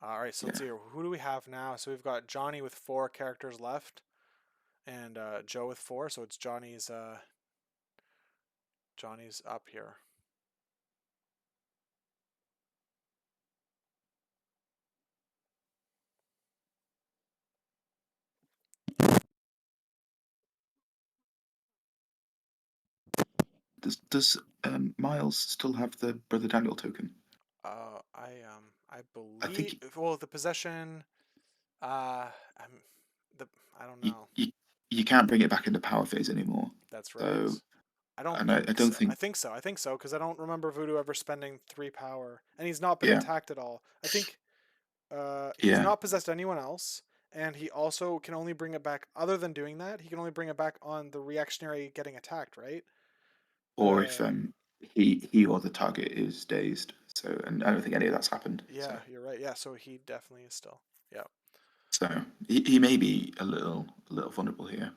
All right, so let's yeah. see. Who do we have now? So we've got Johnny with 4 characters left, and Joe with 4. So it's Johnny's up here. Does Miles still have the Brother Daniel token? I I think believe. Well, the possession. I'm the I don't you, know. you you can't bring it back into power phase anymore. That's right. So, I don't and I think don't so. I think, think so. I think so because I don't remember Voodoo ever spending 3 power, and he's not been yeah, attacked at all. I think he's yeah, not possessed anyone else, and he also can only bring it back. Other than doing that, he can only bring it back on the reactionary getting attacked, right? or if Uh, he or the target is dazed. So, and I don't think any of that's happened. So, yeah, you're right. Yeah, so he definitely is still. Yeah. so he may be a little vulnerable here.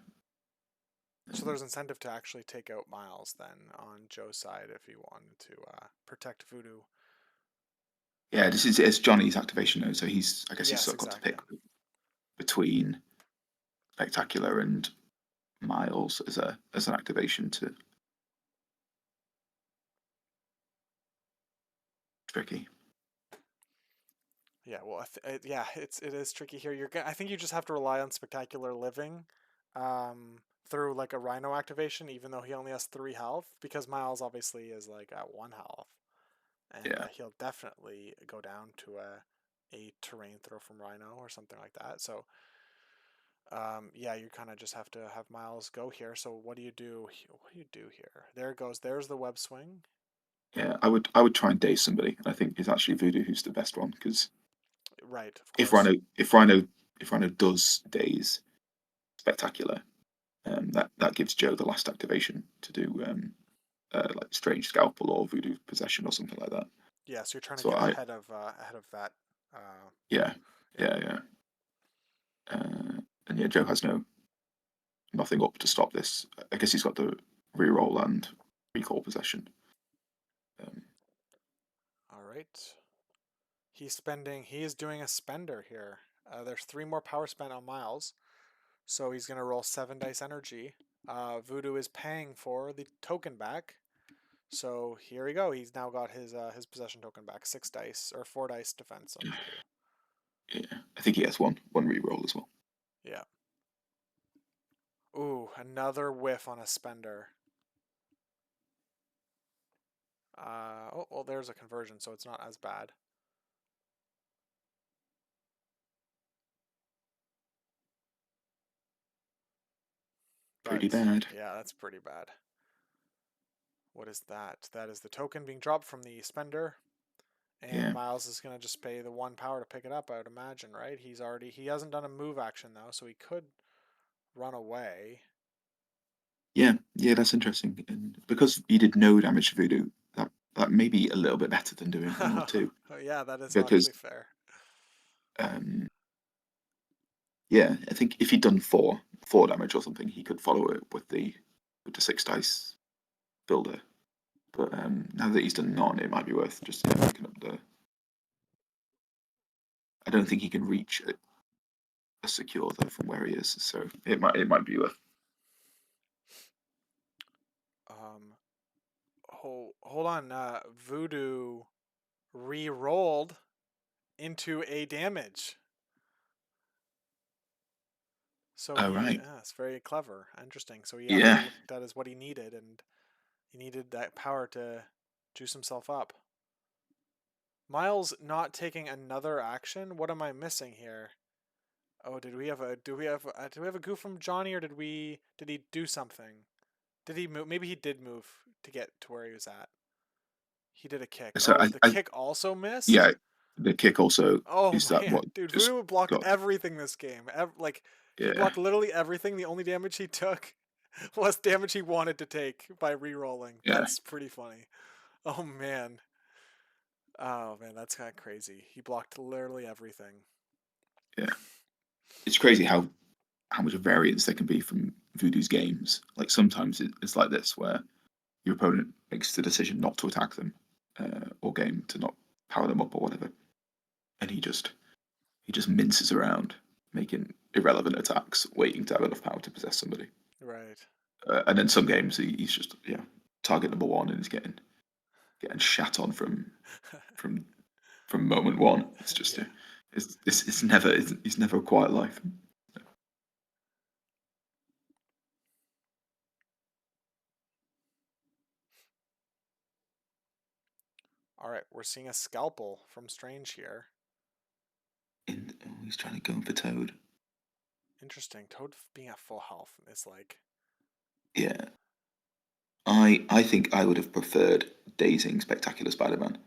So Um, there's incentive to actually take out Miles then on Joe's side if he wanted to protect Voodoo. yeah, this is it's Johnny's activation node, so I guess he's Yes, sort of got to exactly. pick between Spectacular and Miles as an activation to tricky. Yeah, well, yeah, it is tricky here. I think you just have to rely on Spectacular living, through like a Rhino activation, even though he only has 3 health, because Miles obviously is like at 1 health, and Yeah, he'll definitely go down to a terrain throw from Rhino or something like that. So, yeah, you kind of just have to have Miles go here. So what do you do? What do you do here? There it goes. There's the web swing. yeah. I would try and daze somebody. I think it's actually Voodoo who's the best one because Right, of if course. Rhino if Rhino if Rhino does daze Spectacular, that gives Joe the last activation to do like Strange Scalpel or Voodoo Possession or something like that. Yeah, so you're trying to So get I ahead of that. Uh, yeah yeah. yeah. And yeah, Joe has nothing up to stop this. I guess he's got the reroll and recall possession. Um, All right. He is doing a spender here. There's 3 more power spent on Miles, so he's going to roll 7 dice energy. Voodoo is paying for the token back. So here we go. He's now got his possession token back. 6 dice or 4 dice defense on Voodoo. yeah, I think he has one reroll as well. Yeah. Ooh, another whiff on a spender. Oh, well, there's a conversion, so it's not as bad. Pretty But bad. yeah, that's pretty bad. What is that? That is the token being dropped from the spender. And Yeah, Miles is going to just pay the 1 power to pick it up, I would imagine, right? He hasn't done a move action though, so he could run away. yeah. That's interesting. And because he did no damage to Voodoo, that may be a little bit better than doing 1 or 2. Yeah, that is Because actually fair. um, yeah, I think if he'd done four damage or something, he could follow it with the 6 dice builder. But now that he's done none, it might be worth just picking up the. I don't think he can reach a secure though from where he is, so it might be worth. Um, hold on. Voodoo re-rolled into a damage. So Oh right, it's very clever, interesting. So yeah, yeah, that is what he needed, and he needed that power to juice himself up. Miles not taking another action. What am I missing here? Oh, do we have a goof from Johnny, or did he do something? Did he move? Maybe he did move to get to where he was at. He did a kick. so Oh, I, the I kick also yeah, missed. the kick also Oh is that man, what dude, just Voodoo blocked got everything this game. Like he yeah blocked literally everything. The only damage he took was damage he wanted to take by re-rolling. yeah That's pretty funny. Oh man. Oh man, that's kind of crazy. He blocked literally everything. yeah. It's crazy how much variance there can be from Voodoo's games. Like sometimes it's like this where your opponent makes the decision not to attack them, or game to not power them up or whatever, and he just minces around, making irrelevant attacks, waiting to have enough power to possess somebody. Right. And then some games he's just target number one and he's getting shat on from from moment one. It's just Yeah. it's never a quiet life. All right, we're seeing a scalpel from Strange here. He's trying to go for Toad. Interesting. Toad being at full health is like, Yeah, I think I would have preferred dazing Spectacular Spider-Man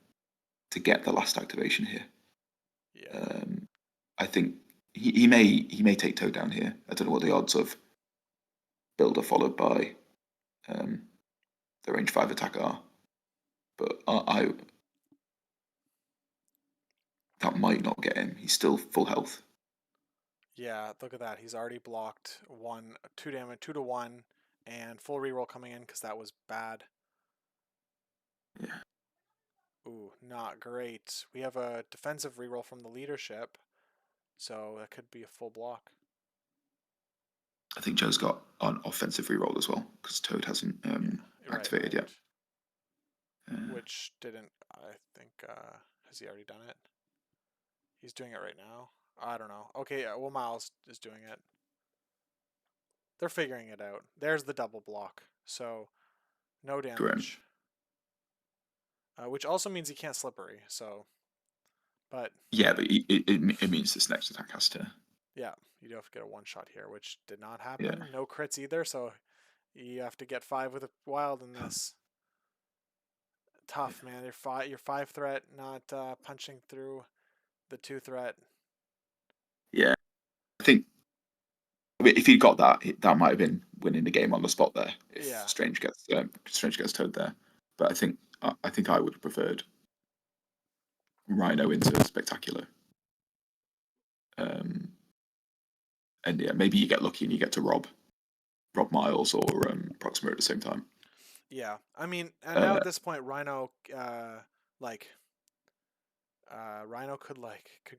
to get the last activation here. yeah. Um, I think he may take Toad down here. I don't know what the odds of Builder followed by um, the range 5 attack are, but I that might not get him. He's still full health. Yeah, look at that. He's already blocked 2 damage, 2 to 1, and full reroll coming in because that was bad. Yeah, Ooh, not great. We have a defensive reroll from the leadership, so that could be a full block. I think Joe's got an offensive reroll as well because Toad hasn't Yeah, right, activated right. yet. Uh, Which didn't, I think, has he already done it? He's doing it right now. I don't know. Okay, well, Miles is doing it. They're figuring it out. There's the double block, so no Grim. damage. Which also means he can't slippery, so, but Yeah, but it means this next attack has to. yeah, you do have to get a one shot here, which did not Yeah. happen. No crits either, so you have to get 5 with a wild in this. Tough, man. Your 5 threat not punching through the 2 threat. Yeah. I think if he got that, that might have been winning the game on the spot there. If Yeah, Strange gets Toad there, but I think I would have preferred Rhino into Spectacular. Um, and yeah, maybe you get lucky and you get to Rob Miles or Proxima at the same time. yeah. I mean, and now Uh, at this point, Rhino, like, Rhino could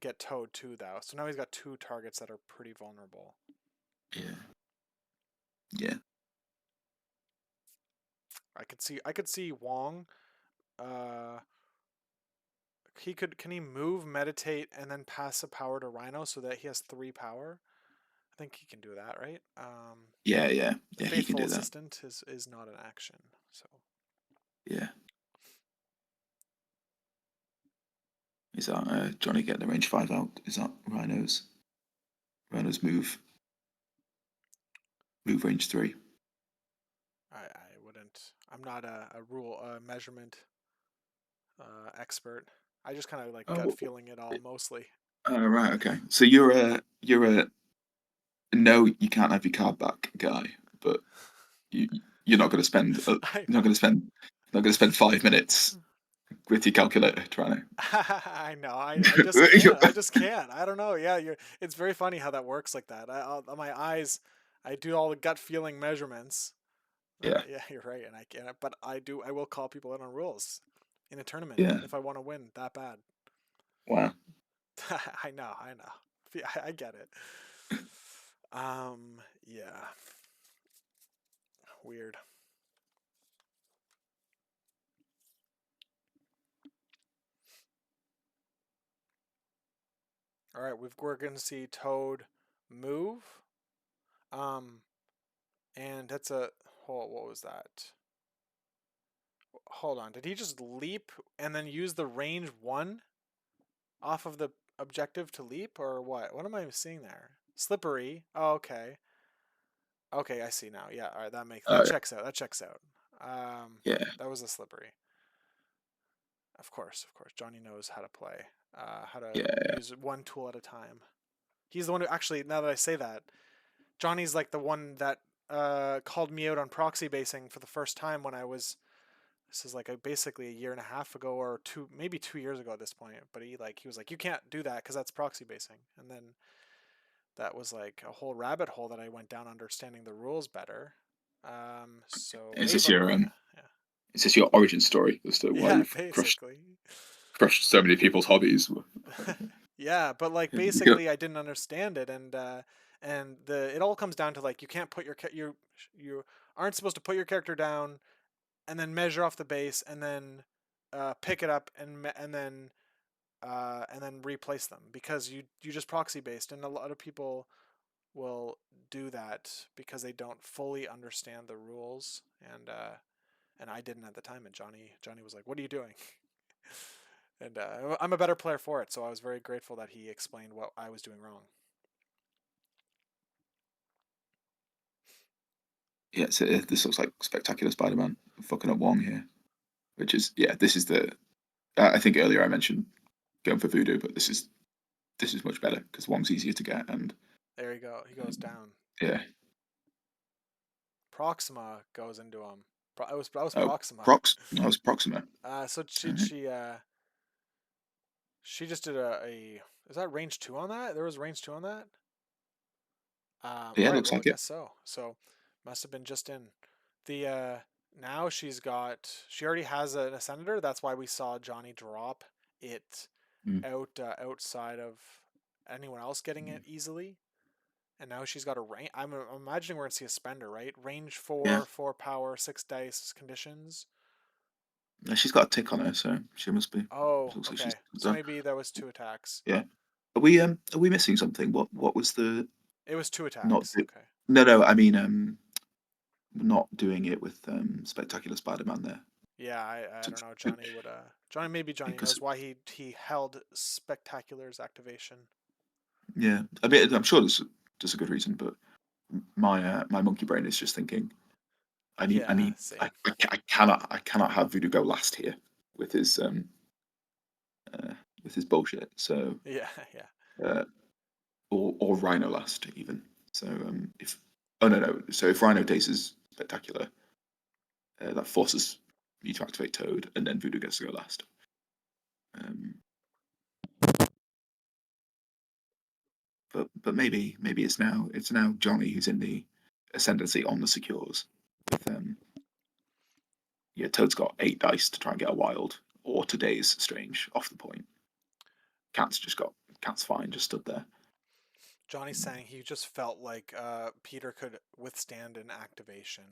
get Toad too, though. So now he's got 2 targets that are pretty vulnerable. yeah, yeah. I could see Wong. Uh, can he move, meditate, and then pass a power to Rhino so that he has 3 power? I think he can do that, right? The He can faithful do that. assistant is not an action, so Yeah. Is that Johnny getting the range 5 out? Is that Rhino's move range 3? I wouldn't. I'm not a rule measurement expert. I just kind of like gut Oh, feeling it all mostly. right, okay. So you're a no, you can't have your card back guy, but you you're not going to spend I you're not going to spend not going to spend 5 minutes with your calculator trying I know. I just can't. I to. just can't. I don't know. Yeah, you're. It's very funny how that works like that. My eyes. I do all the gut feeling measurements. Yeah, Yeah, you're right, and I can't. But I do. I will call people out on rules in a tournament yeah. if I want to win that bad. Wow. I know. I know. I get it. Yeah. Weird. All right, we're gonna see Toad move. Um, and that's a. What was that? Hold on. Did he just leap and then use the range 1 off of the objective to leap, or what? What am I seeing there? Slippery. Oh, okay. Okay, I see now. Yeah, all right. That Uh, checks out. That checks out. yeah, That was a slippery. Of course, of course. Johnny knows how to play. How to yeah, use one tool at a time. He's the one who actually. Now that I say that, Johnny's like the one that called me out on proxy basing for the first time when I was. This is like basically a year and a half ago, or maybe 2 years ago at this point. But he was like, you can't do that because that's proxy basing. And then that was like a whole rabbit hole that I went down understanding the rules better. So Is this basically, your yeah, yeah, is this your origin story as to why yeah, you've basically. crushed so many people's hobbies? Yeah, but like Yeah, basically, I didn't understand it, and the it all comes down to like you can't put you aren't supposed to put your character down and then measure off the base and then pick it up and then replace them because you just proxy based, and a lot of people will do that because they don't fully understand the rules, and I didn't at the time, and Johnny was like, what are you doing? And I'm a better player for it, so I was very grateful that he explained what I was doing wrong. Yeah, so this looks like Spectacular Spider-Man fucking up Wong here, which is this is the. I think earlier I mentioned going for Voodoo, but this is much better because Wong's easier to get and There you go. He goes down. yeah. Proxima goes into him. That was Oh, Proxima. that was Proxima. So All right. she just did a is that range 2 on that? There was range 2 on that? Yeah, Right, looks well, I like it. guess so. So must have been just in. The Now she already has an Ascender. That's why we saw Johnny drop it Mm. outside of anyone else getting it Mm. easily. And now she's got a range. I'm imagining we're gonna see a spender, right? Range Yeah, 4, 4 power, 6 dice conditions. she's got a tick on her, so she must be. Oh, Looks like she's okay. So done. maybe that was 2 attacks. Yeah. Are we missing something? What was the It was two not attacks. do, Okay. no, I mean not doing it with Spectacular Spider-Man there. Yeah, I So don't know. Johnny would Johnny because knows why he held Spectacular's activation. yeah, I mean I'm sure there's a good reason, but my monkey brain is just thinking Yeah, same. I cannot have Voodoo go last here with his um uh, with his bullshit. So Yeah, yeah. uh, or Rhino last even. So if oh no, so if Rhino Daces Spectacular, that forces you to activate Toad, and then Voodoo gets to go last. Um, but maybe it's now Johnny who's in the ascendancy on the secures. With Toad's got 8 dice to try and get a wild, or today's strange off the point. Cat's fine, just stood there. Johnny's saying he just felt like Peter could withstand an activation.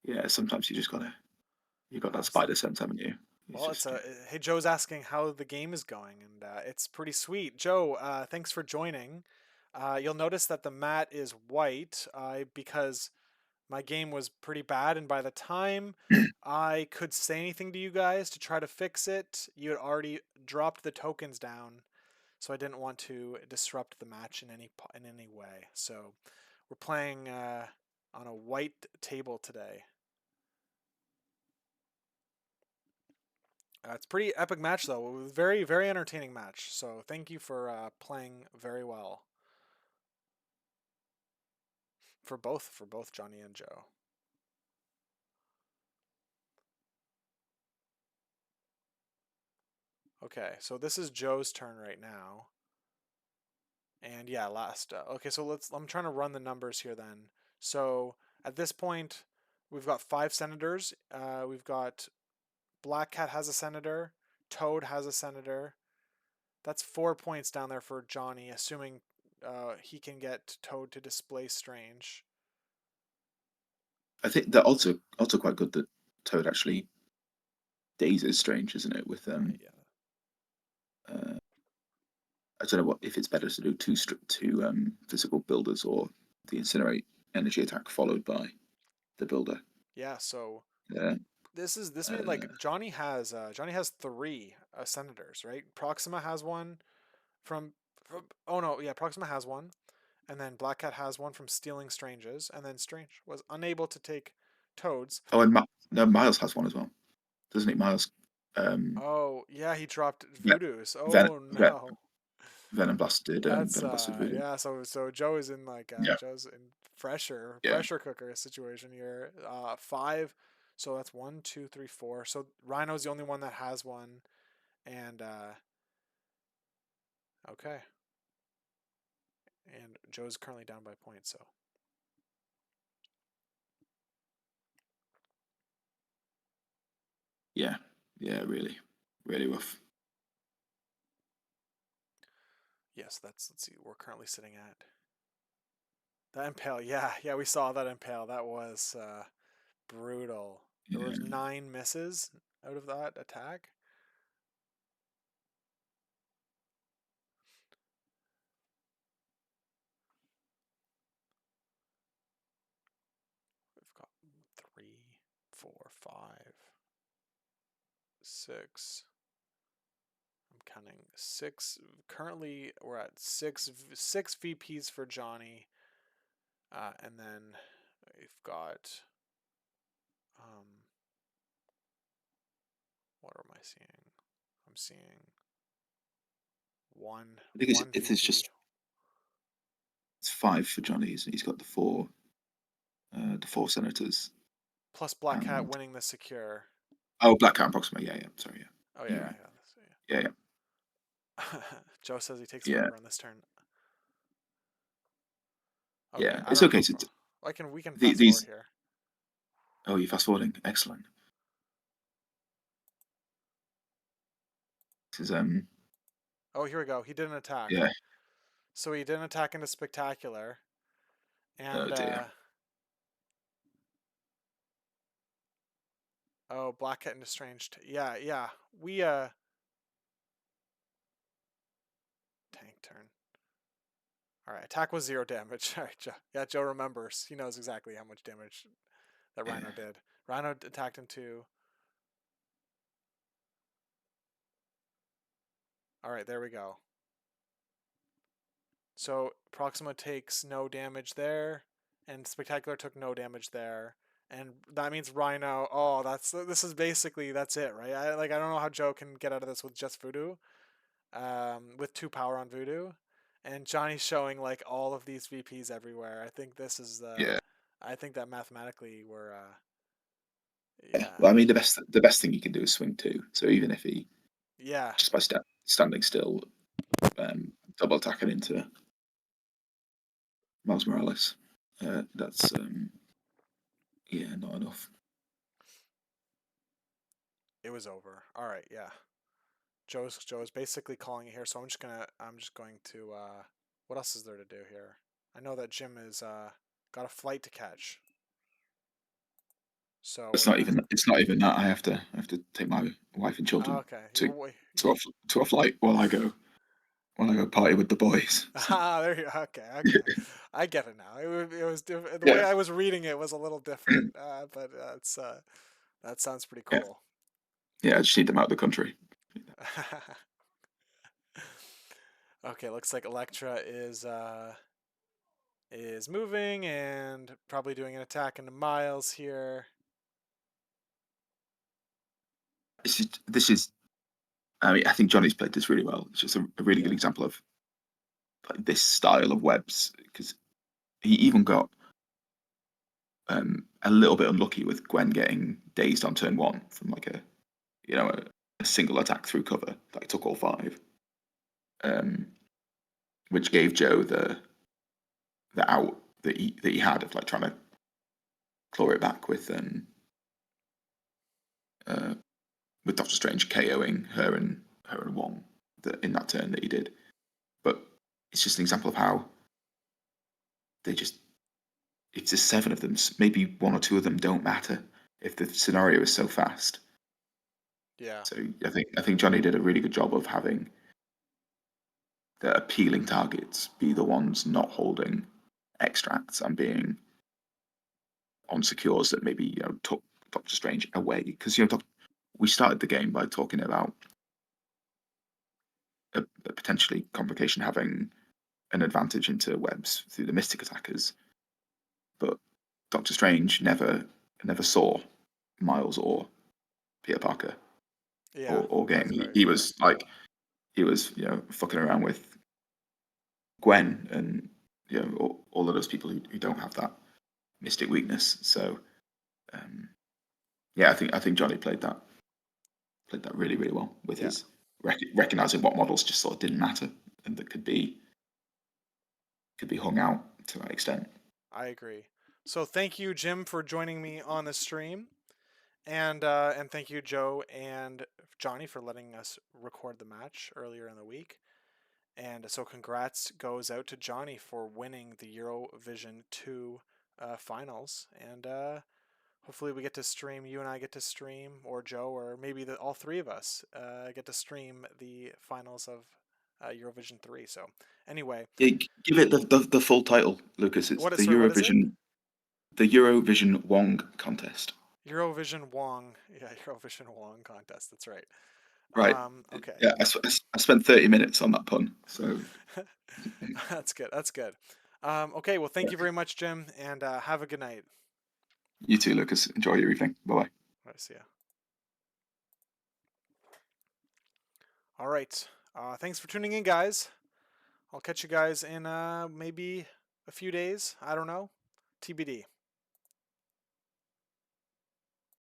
Yeah, sometimes you got that Abs- spider sense, haven't you? It's well, it's just a hey. Joe's asking how the game is going, and it's pretty sweet. Joe, thanks for joining. You'll notice that the mat is white because my game was pretty bad, and by the time I could say anything to you guys to try to fix it, you had already dropped the tokens down, so I didn't want to disrupt the match in any way. So we're playing on a white table today. It's a pretty epic match though. Very very entertaining match. So thank you for playing very well for both Johnny and Joe. Okay, so this is Joe's turn right now. And yeah, last. Okay, so I'm trying to run the numbers here then. So at this point, we've got 5 senators. We've got Black Cat has a senator. Toad has a senator. That's 4 points down there for Johnny, assuming he can get Toad to display Strange. I think the odds are also quite good that Toad actually dazes Strange, isn't it? With Yeah. uh, I don't know what if it's better to do two physical builders or the incinerate energy attack followed by the builder. Yeah. So Uh, this means uh, like Johnny has 3 senators, right? Proxima has one from oh no, yeah, Proxima has one. And then Black Cat has one from stealing Strange's, and then Strange was unable to take Toad's. oh, and no, Miles has one as well, doesn't he? Miles, um, Oh, yeah, he dropped Ven, Voodoo's. Ven, Oh Ven, no. That's Venom blasted Voodoo. yeah, so Joe is in like Yeah, Joe's in yeah. pressure cooker situation here. 5. So that's 1, 2, 3, 4. So Rhino's the only one that has one. And okay. And Joe's currently down by points, so Yeah, yeah, really, really rough. yes, let's see, we're currently sitting at that impale. Yeah, yeah, we saw that impale. That was brutal. There was Yeah. 9 misses out of that attack. We've got 3, 4, 5, 6. I'm counting 6. Currently, we're at six VPs for Johnny, and then We've got what am I seeing? I'm seeing I think one it's VP just it's 5 for Johnny. He's got the four senators plus Black Cat and winning the secure. Black Cat approximate. Yeah, yeah. Sorry, yeah. Oh You're yeah, right. yeah. Yeah, Yeah. Joe says he takes yeah, forever on this turn. Okay, yeah. I It's don't okay know. to We can fast forward these. here. Oh, you're fast forwarding. Excellent. This is Oh, here we go. He did an attack. yeah. So he did an attack into spectacular, Oh and dear. oh, Black Cat into strange. Yeah, yeah. We tank turn. All right, attack was 0 damage. All right, Joe. Yeah, Joe remembers. He knows exactly how much damage that Yeah. Rhino did. Rhino attacked into. All right, there we go. So Proxima takes no damage there, and Spectacular took no damage there, and that means Rhino. Oh, this is basically that's it, right? I don't know how Joe can get out of this with just Voodoo, with 2 power on Voodoo, and Johnny's showing like all of these VPs everywhere. I think this is the. Yeah. I think that mathematically we're Yeah. yeah, Well, I mean, the best thing you can do is swing two. So even if he yeah. just by standing still, double attacking into Miles Morales, that's yeah, not enough. It was over. All right, yeah. Joe's basically calling it here, so I'm just going to what else is there to do here? I know that Jim is got a flight to catch. So we're gonna It's not even that. I have to take my wife and children okay. to You to a, to a flight while I go party with the boys. So, ah there you okay, okay. I get it now. It was the way yeah, I was reading it was a little different, but it's that sounds pretty yeah, cool. yeah. I just need them out of the country. Okay, looks like Electra is moving and probably doing an attack into Miles here. This is. I mean, I think Johnny's played this really well. It's just a really good Yeah. example of like this style of webs because he even got a little bit unlucky with Gwen getting dazed on turn one from like a single attack through cover that took all five, um, which gave Joe the out that he had of like trying to claw it back uh, with Doctor Strange KOing her and Wong in that turn that he did. But it's just an example of how they just it's just 7 of them. Maybe 1 or 2 of them don't matter if the scenario is so fast. Yeah. So I think Johnny did a really good job of having the appealing targets be the ones not holding extracts and being on secures that maybe took Doctor Strange away because we started the game by talking about a potentially Convocation having an advantage into webs through the Mystic attackers, but Doctor Strange never saw Miles or Peter Parker Yeah. or game. That's very He true. was like he was fucking around with Gwen and all of those people who don't have that Mystic weakness. So um, yeah, I think Johnny played that really really well with Yeah. his recognizing what models just sort of didn't matter and that could be hung out to that extent. I agree. So thank you, Jim, for joining me on the stream, and thank you, Joe and Johnny, for letting us record the match earlier in the week. And so congrats goes out to Johnny for winning the Eurovision 2 finals. And hopefully we get to stream, you and I get to stream, or Joe, or maybe all 3 of us get to stream the finals of Eurovision 3. So anyway, Yeah, give it the full title, Lucas. It's sorry, what is it? The Eurovision Wong contest. Eurovision Wong. Yeah, Eurovision Wong contest. That's right. Right. Okay. Yeah, I spent 30 minutes on that pun. So That's good. That's good. Okay. Well, thank you very much, Jim, and have a good night. You too, Lucas. Enjoy your evening. Bye bye. I see ya. All right. Thanks for tuning in, guys. I'll catch you guys in maybe a few days. I don't know. TBD.